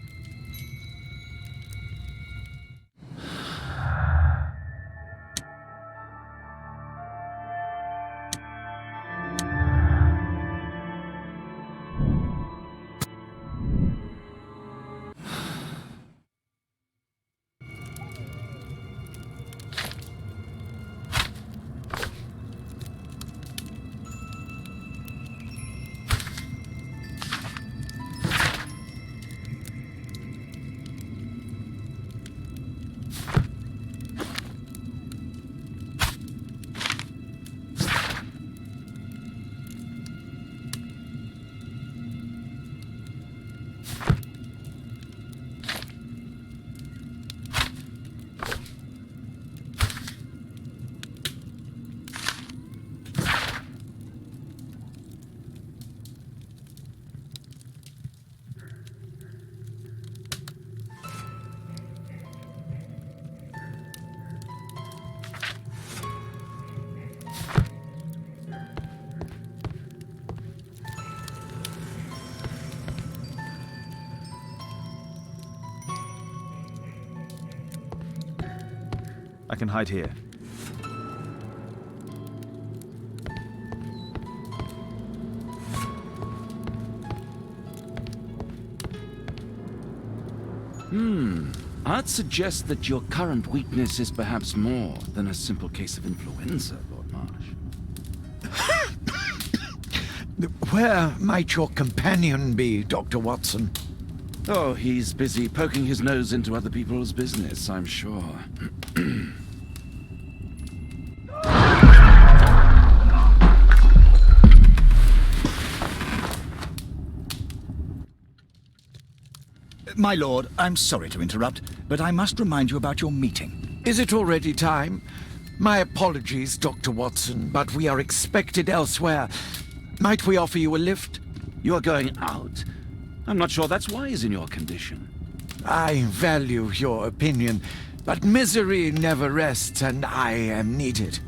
I can hide here. I'd suggest that your current weakness is perhaps more than a simple case of influenza, Lord Marsh. Where might your companion be, Dr. Watson? Oh, he's busy poking his nose into other people's business, I'm sure. My lord, I'm sorry to interrupt, but I must remind you about your meeting. Is it already time? My apologies, Dr. Watson, but we are expected elsewhere. Might we offer you a lift? You are going out? I'm not sure that's wise in your condition. I value your opinion, but misery never rests, and I am needed.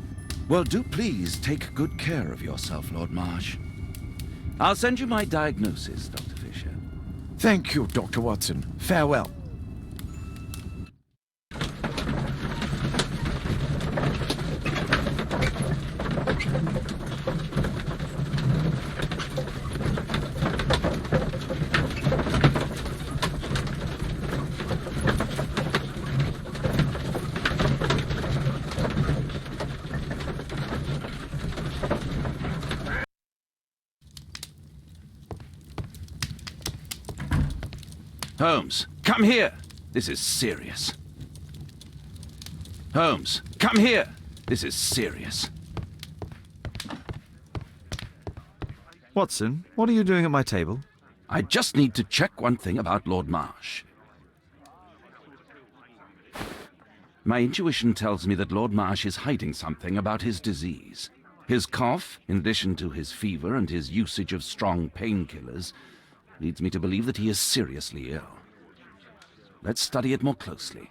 Well, do please take good care of yourself, Lord Marsh. I'll send you my diagnosis, Dr. Fisher. Thank you, Dr. Watson. Farewell. Holmes, come here! This is serious. Holmes, come here! This is serious. Watson, what are you doing at my table? I just need to check one thing about Lord Marsh. My intuition tells me that Lord Marsh is hiding something about his disease. His cough, in addition to his fever and his usage of strong painkillers, leads me to believe that he is seriously ill. Let's study it more closely.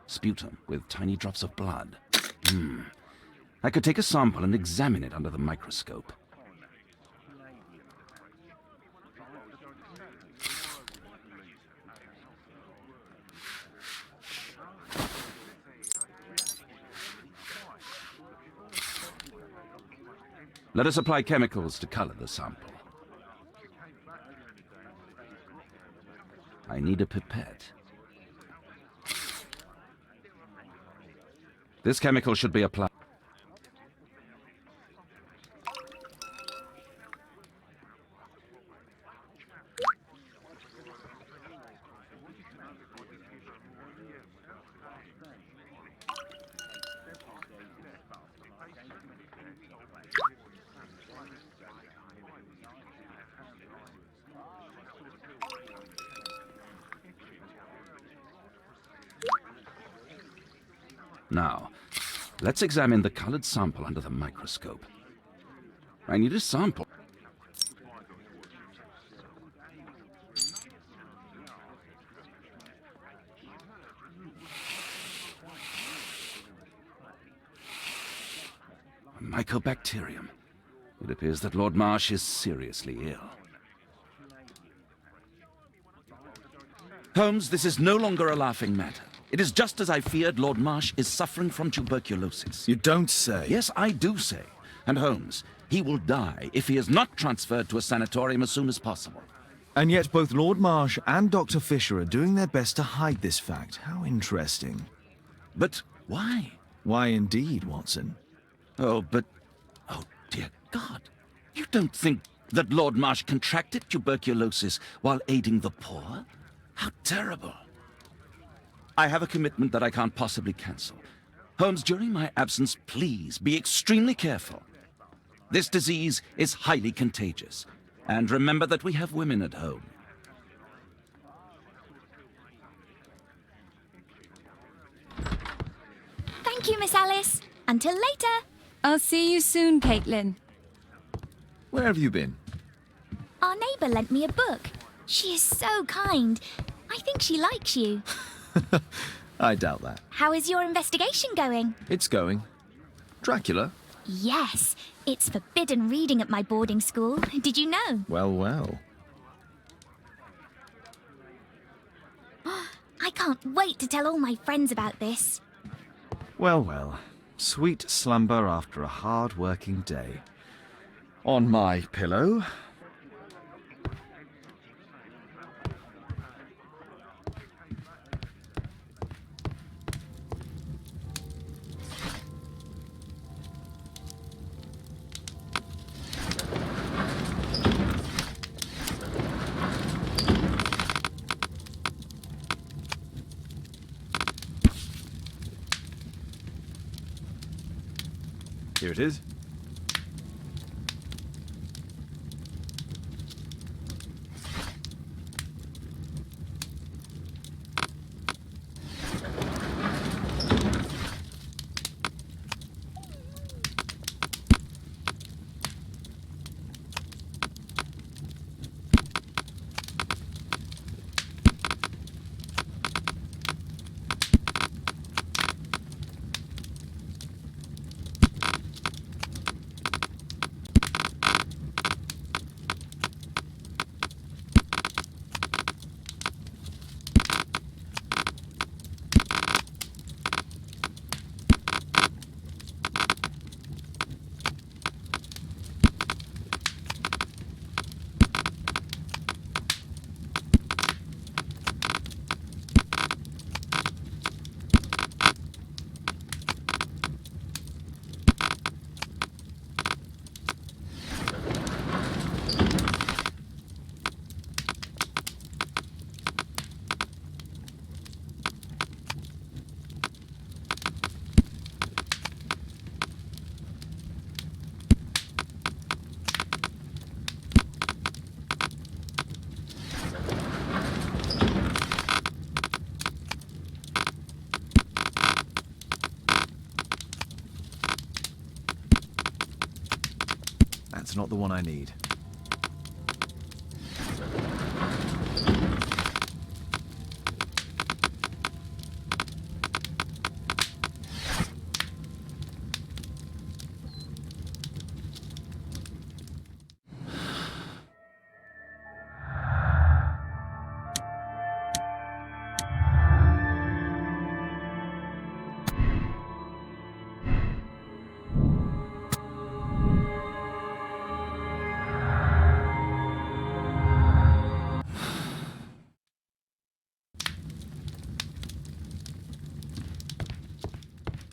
Sputum with tiny drops of blood. I could take a sample and examine it under the microscope. Let us apply chemicals to color the sample. I need a pipette. This chemical should be applied. Now, let's examine the colored sample under the microscope. I need a sample. A mycobacterium. It appears that Lord Marsh is seriously ill. Holmes, this is no longer a laughing matter. It is just as I feared. Lord Marsh is suffering from tuberculosis. You don't say. Yes, I do say. And Holmes, he will die if he is not transferred to a sanatorium as soon as possible. And yet both Lord Marsh and Dr. Fisher are doing their best to hide this fact. How interesting. But why? Why indeed, Watson? Oh, dear God. You don't think that Lord Marsh contracted tuberculosis while aiding the poor? How terrible. I have a commitment that I can't possibly cancel. Holmes, during my absence, please be extremely careful. This disease is highly contagious. And remember that we have women at home. Thank you, Miss Alice. Until later. I'll see you soon, Caitlin. Where have you been? Our neighbour lent me a book. She is so kind. I think she likes you. I doubt that. How is your investigation going? It's going. Dracula? Yes, it's forbidden reading at my boarding school. Did you know? Well, well. I can't wait to tell all my friends about this. Well, well. Sweet slumber after a hard-working day. On my pillow, it is. That's not the one I need.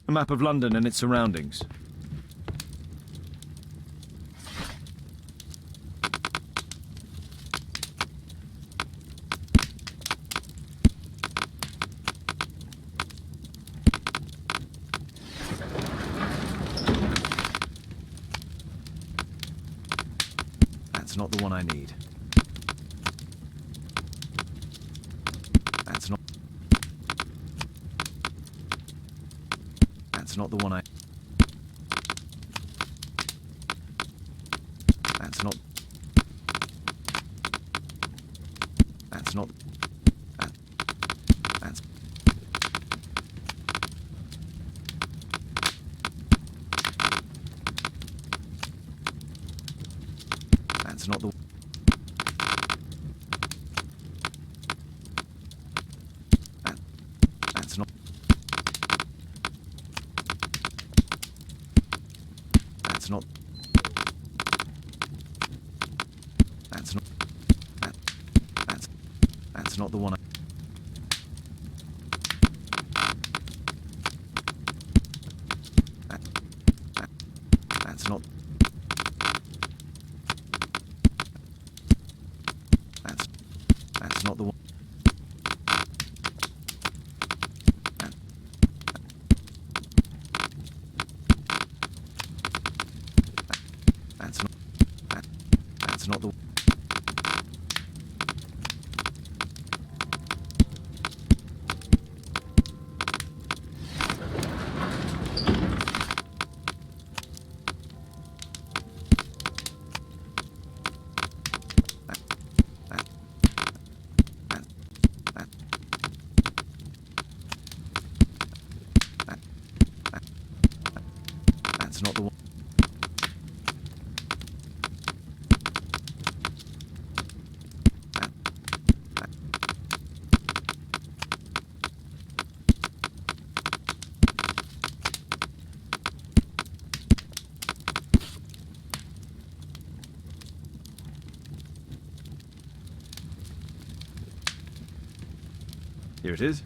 A map of London and its surroundings. That's not the one I need. That's not... That's not the one I... That's not... That's not... That's... That's not the... That's not... That's not... That's not... That's not the one I... That's not... That's not the one... That's not... That's not the... That's not the one. Here it is.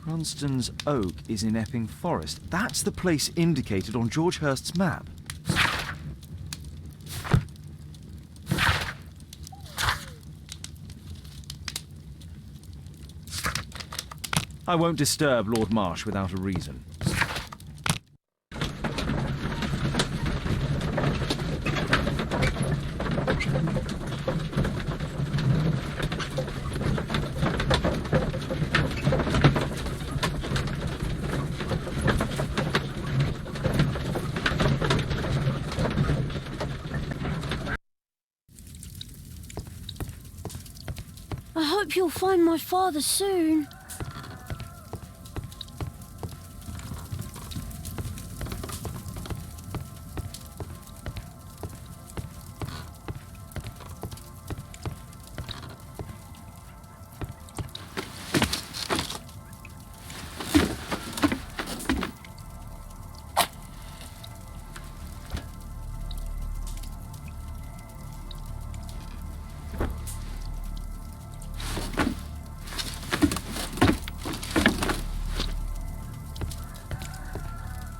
Cranston's Oak is in Epping Forest. That's the place indicated on George Hurst's map. I won't disturb Lord Marsh without a reason. I hope you'll find my father soon.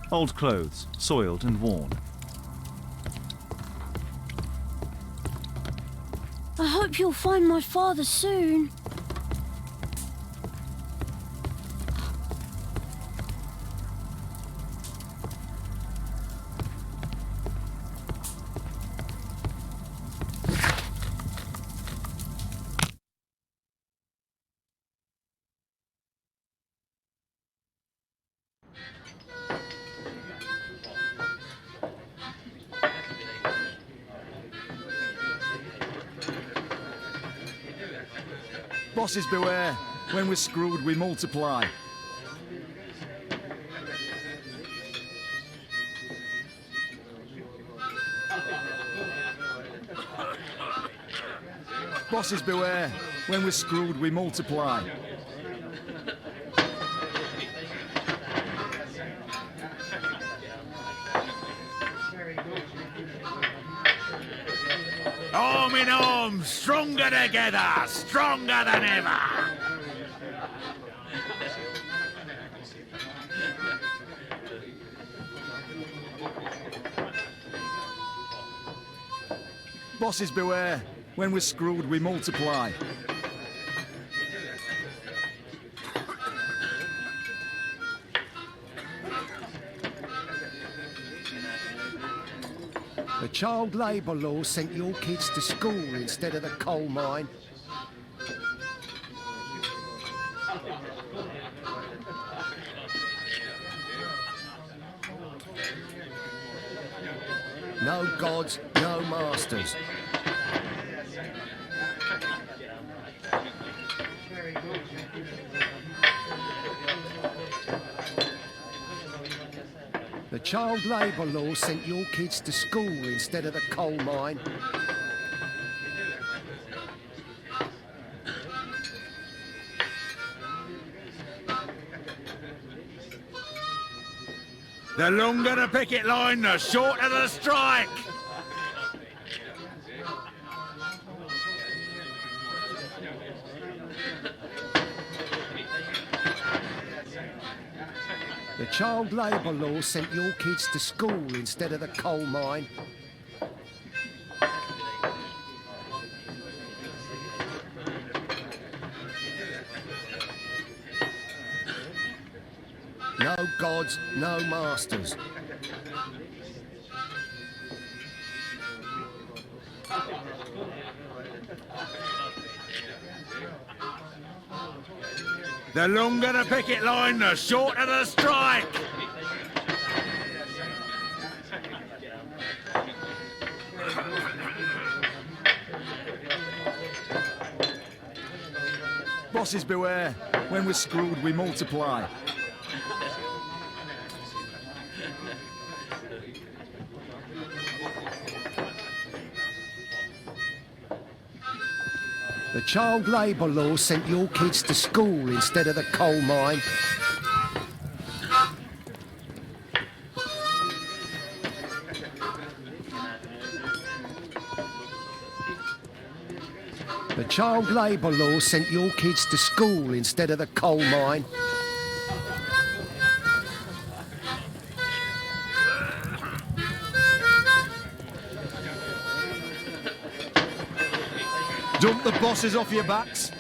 Old clothes, soiled and worn. I hope you'll find my father soon. Bosses beware. When we're screwed, we multiply. Bosses beware. When we're screwed, we multiply. Arm in arm, stronger together, stronger than ever. Bosses beware. When we're screwed, we multiply. The child labour law sent your kids to school instead of the coal mine. No gods, no masters. The child labour law sent your kids to school instead of the coal mine. The longer the picket line, the shorter the strike. The child labour law sent your kids to school instead of the coal mine. No gods, no masters. The longer the picket line, the shorter the strike. Bosses beware. When we're screwed, we multiply. The child labour law sent your kids to school instead of the coal mine. The child labour law sent your kids to school instead of the coal mine. Dump the bosses off your backs.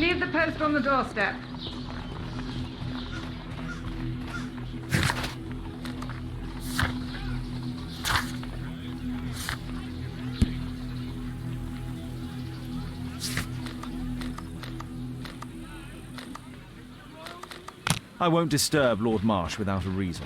Leave the post on the doorstep. I won't disturb Lord Marsh without a reason.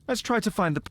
Let's try to find the...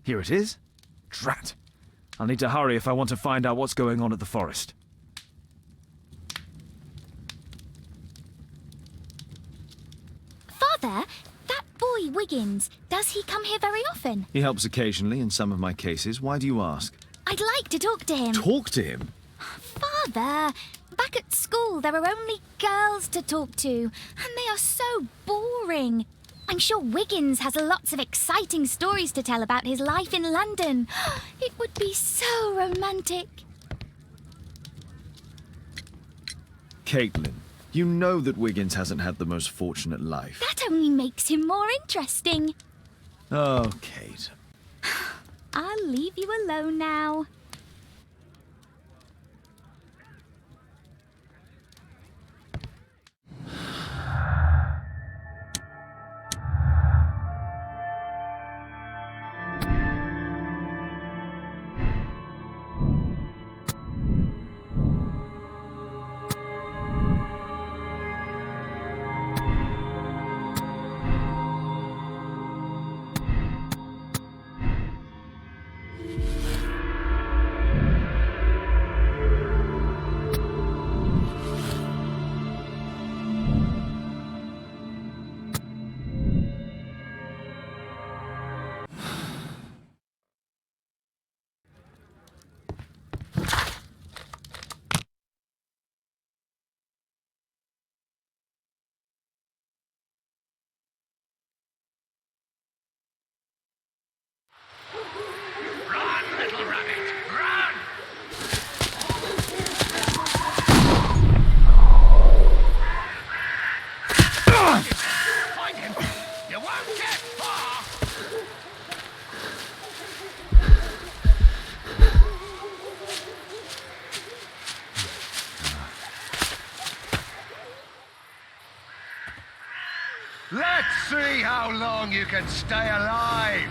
Here it is. Drat. I'll need to hurry if I want to find out what's going on at the forest. Father, that boy Wiggins, does he come here very often? He helps occasionally in some of my cases. Why do you ask? I'd like to talk to him. Talk to him? Father, back at school there are only girls to talk to, and they are so boring. I'm sure Wiggins has lots of exciting stories to tell about his life in London. It would be so romantic. Caitlin, you know that Wiggins hasn't had the most fortunate life. That only makes him more interesting. Oh, Kate. I'll leave you alone now. see how long you can stay alive.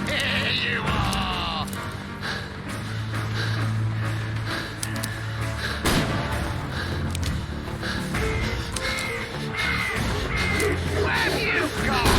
Here you are. Where have you gone?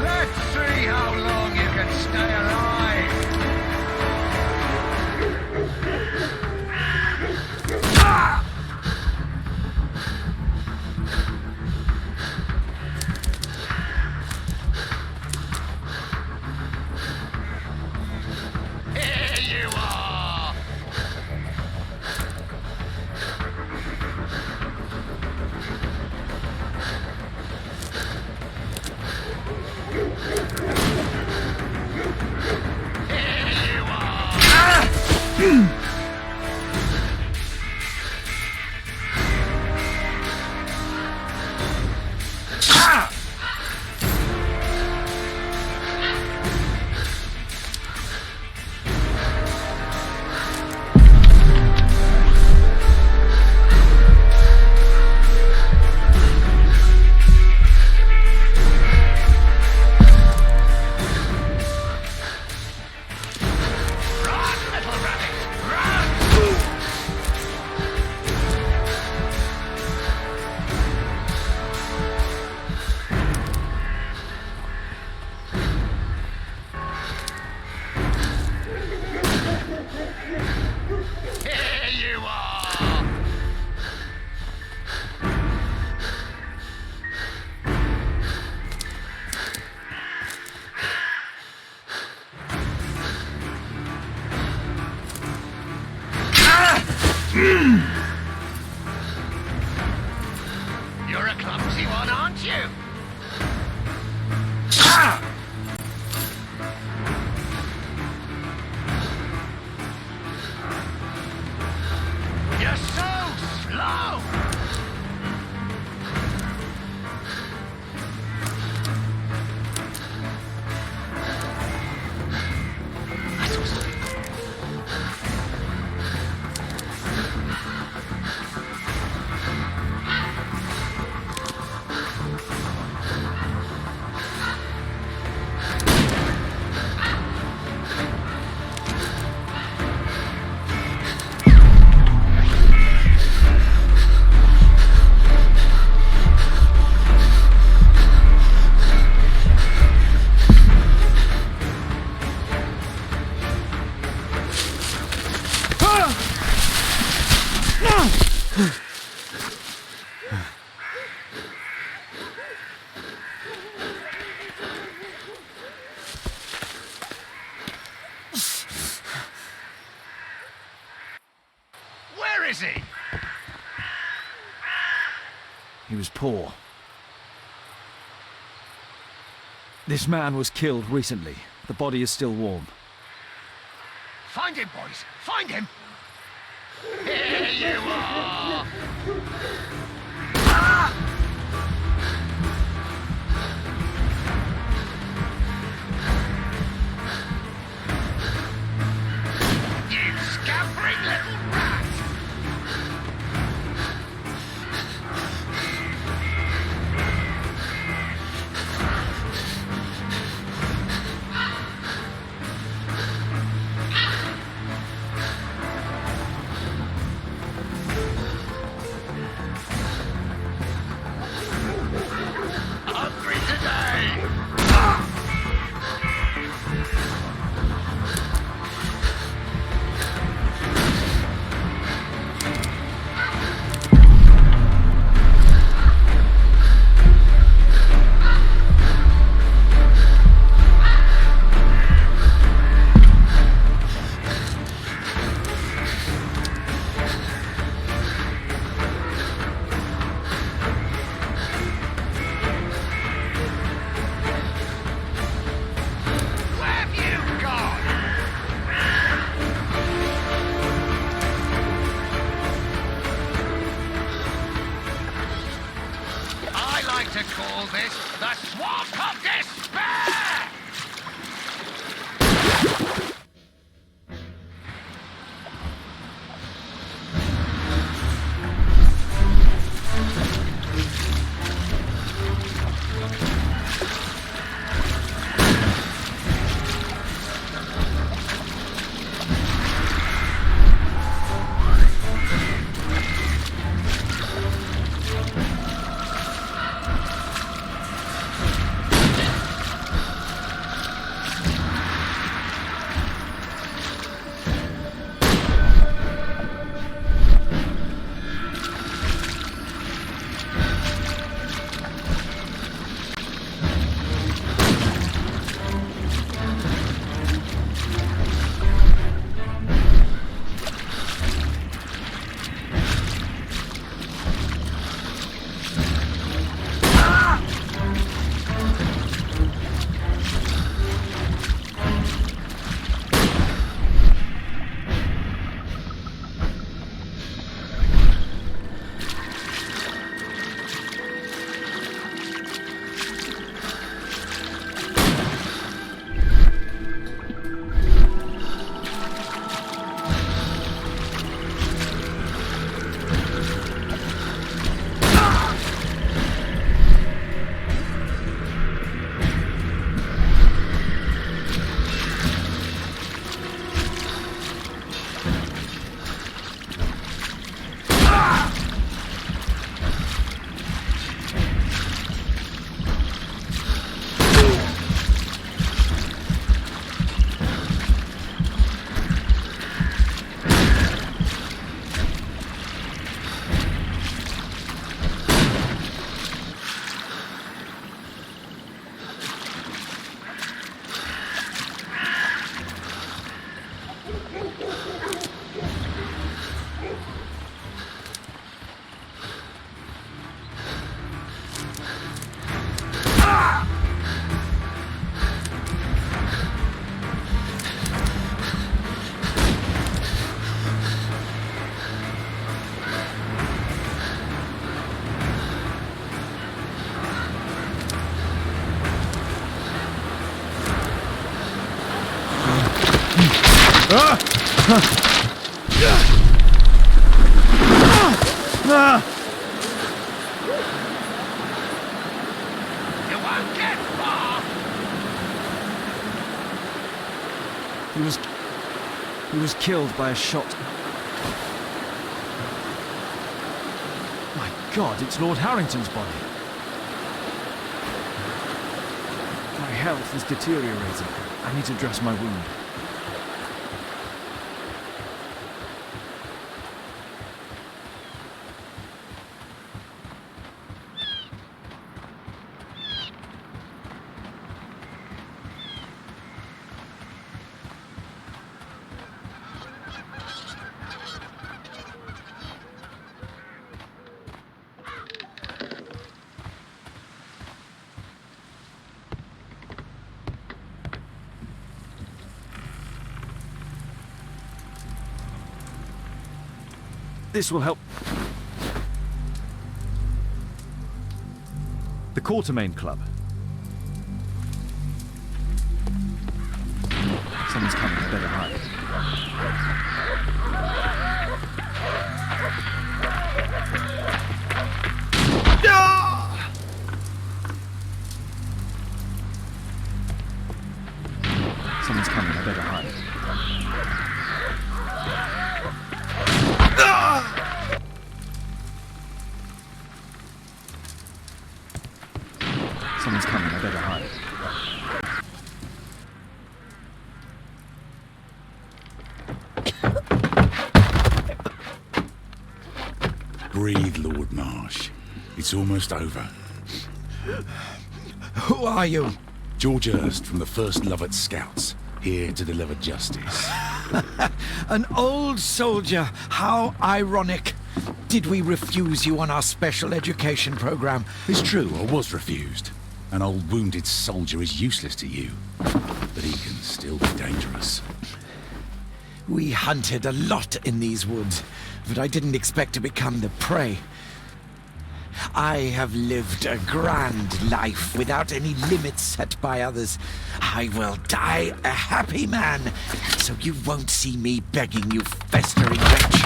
Let's see how long you can stay alive. Here you are. Here you are. You're a clumsy one, aren't you? You're so slow! Where is he? He was poor. This man was killed recently. The body is still warm. Find him, boys! Find him! Here you are! You scampering little rat! He was killed by a shot. My God, it's Lord Harrington's body. My health is deteriorating. I need to dress my wound. This will help. The Quartermain Club. Someone's coming, I better hide. Someone's coming, I better hide. Someone's coming, I better hide. Breathe, Lord Marsh. It's almost over. Who are you? George Hurst from the 1st Lovat Scouts, here to deliver justice. An old soldier. How ironic. Did we refuse you on our special education program? It's true, I was refused. An old wounded soldier is useless to you, but he can still be dangerous. We hunted a lot in these woods, but I didn't expect to become the prey. I have lived a grand life without any limits set by others. I will die a happy man, so you won't see me begging you, festering wretch.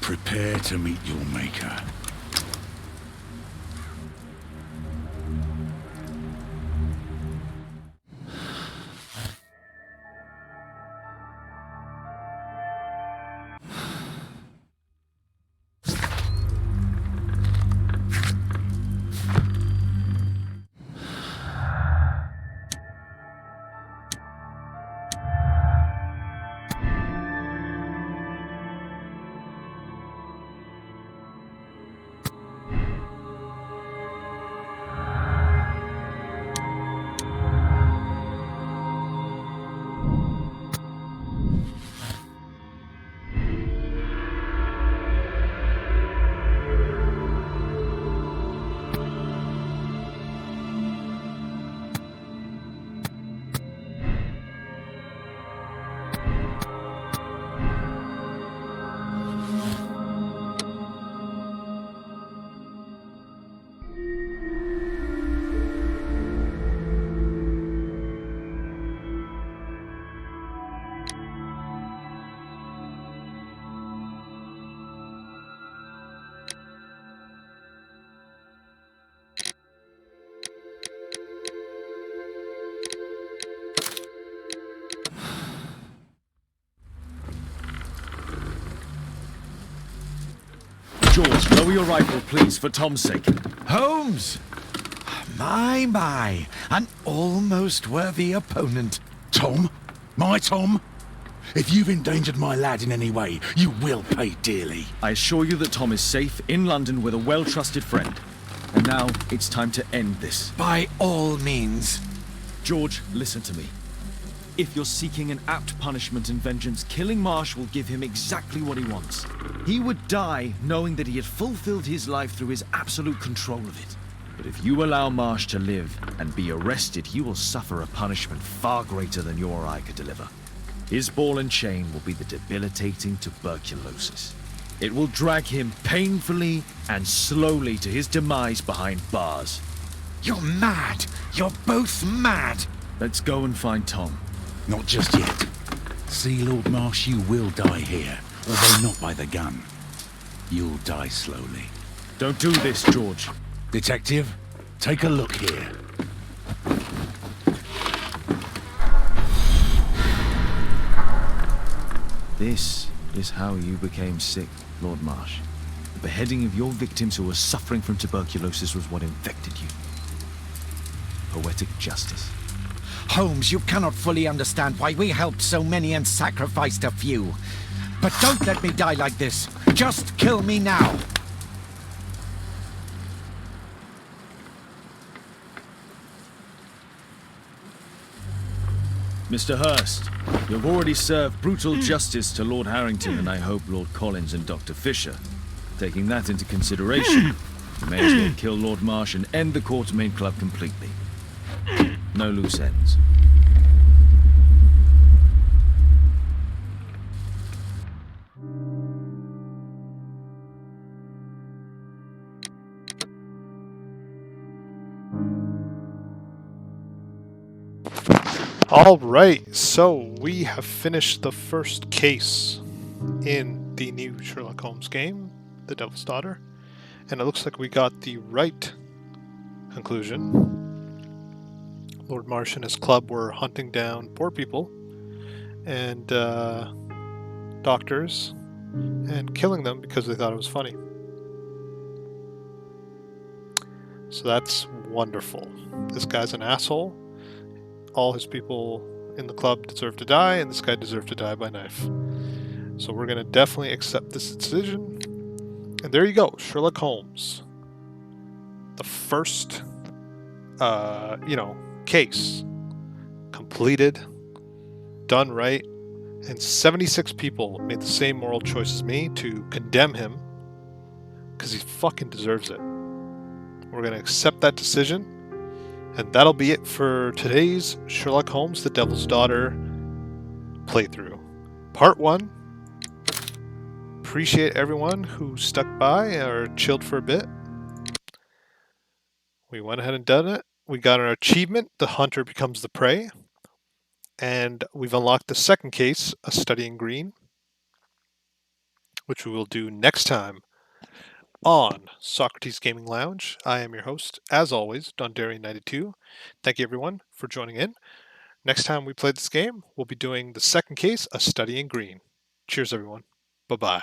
Prepare to meet your maker. George, lower your rifle, please, for Tom's sake. Holmes! My, an almost worthy opponent. Tom? My Tom? If you've endangered my lad in any way, you will pay dearly. I assure you that Tom is safe in London with a well-trusted friend. And now, it's time to end this. By all means. George, listen to me. If you're seeking an apt punishment and vengeance, killing Marsh will give him exactly what he wants. He would die knowing that he had fulfilled his life through his absolute control of it. But if you allow Marsh to live and be arrested, he will suffer a punishment far greater than you or I could deliver. His ball and chain will be the debilitating tuberculosis. It will drag him painfully and slowly to his demise behind bars. You're mad. You're both mad. Let's go and find Tom. Not just yet. See, Lord Marsh, you will die here, although not by the gun. You'll die slowly. Don't do this, George. Detective, take a look here. This is how you became sick, Lord Marsh. The beheading of your victims who were suffering from tuberculosis was what infected you. Poetic justice. Holmes, you cannot fully understand why we helped so many and sacrificed a few. But don't let me die like this. Just kill me now. Mr. Hurst, you've already served brutal justice to Lord Harrington and I hope Lord Collins and Dr. Fisher. Taking that into consideration, you may as well kill Lord Marsh and end the Quartermain Club completely. No loose ends. All right, so we have finished the first case in the new Sherlock Holmes game, The Devil's Daughter, and it looks like we got the right conclusion. Lord Marsh and his club were hunting down poor people and doctors and killing them because they thought it was funny. So that's wonderful. This guy's an asshole. All his people in the club deserve to die, and this guy deserved to die by knife. So we're going to definitely accept this decision. And there you go, Sherlock Holmes. The first, case completed, done right, and 76 people made the same moral choice as me to condemn him because he fucking deserves it. We're going to accept that decision. And that'll be it for today's Sherlock Holmes, The Devil's Daughter playthrough. Part 1. Appreciate everyone who stuck by or chilled for a bit. We went ahead and done it. We got our achievement, The Hunter Becomes the Prey. And we've unlocked the second case, A Study in Green, which we will do next time on Socrates Gaming Lounge. I am your host, as always, Dondarian92. Thank you everyone for joining in. Next time we play this game, we'll be doing the second case, A Study in Green. Cheers everyone. Bye-bye.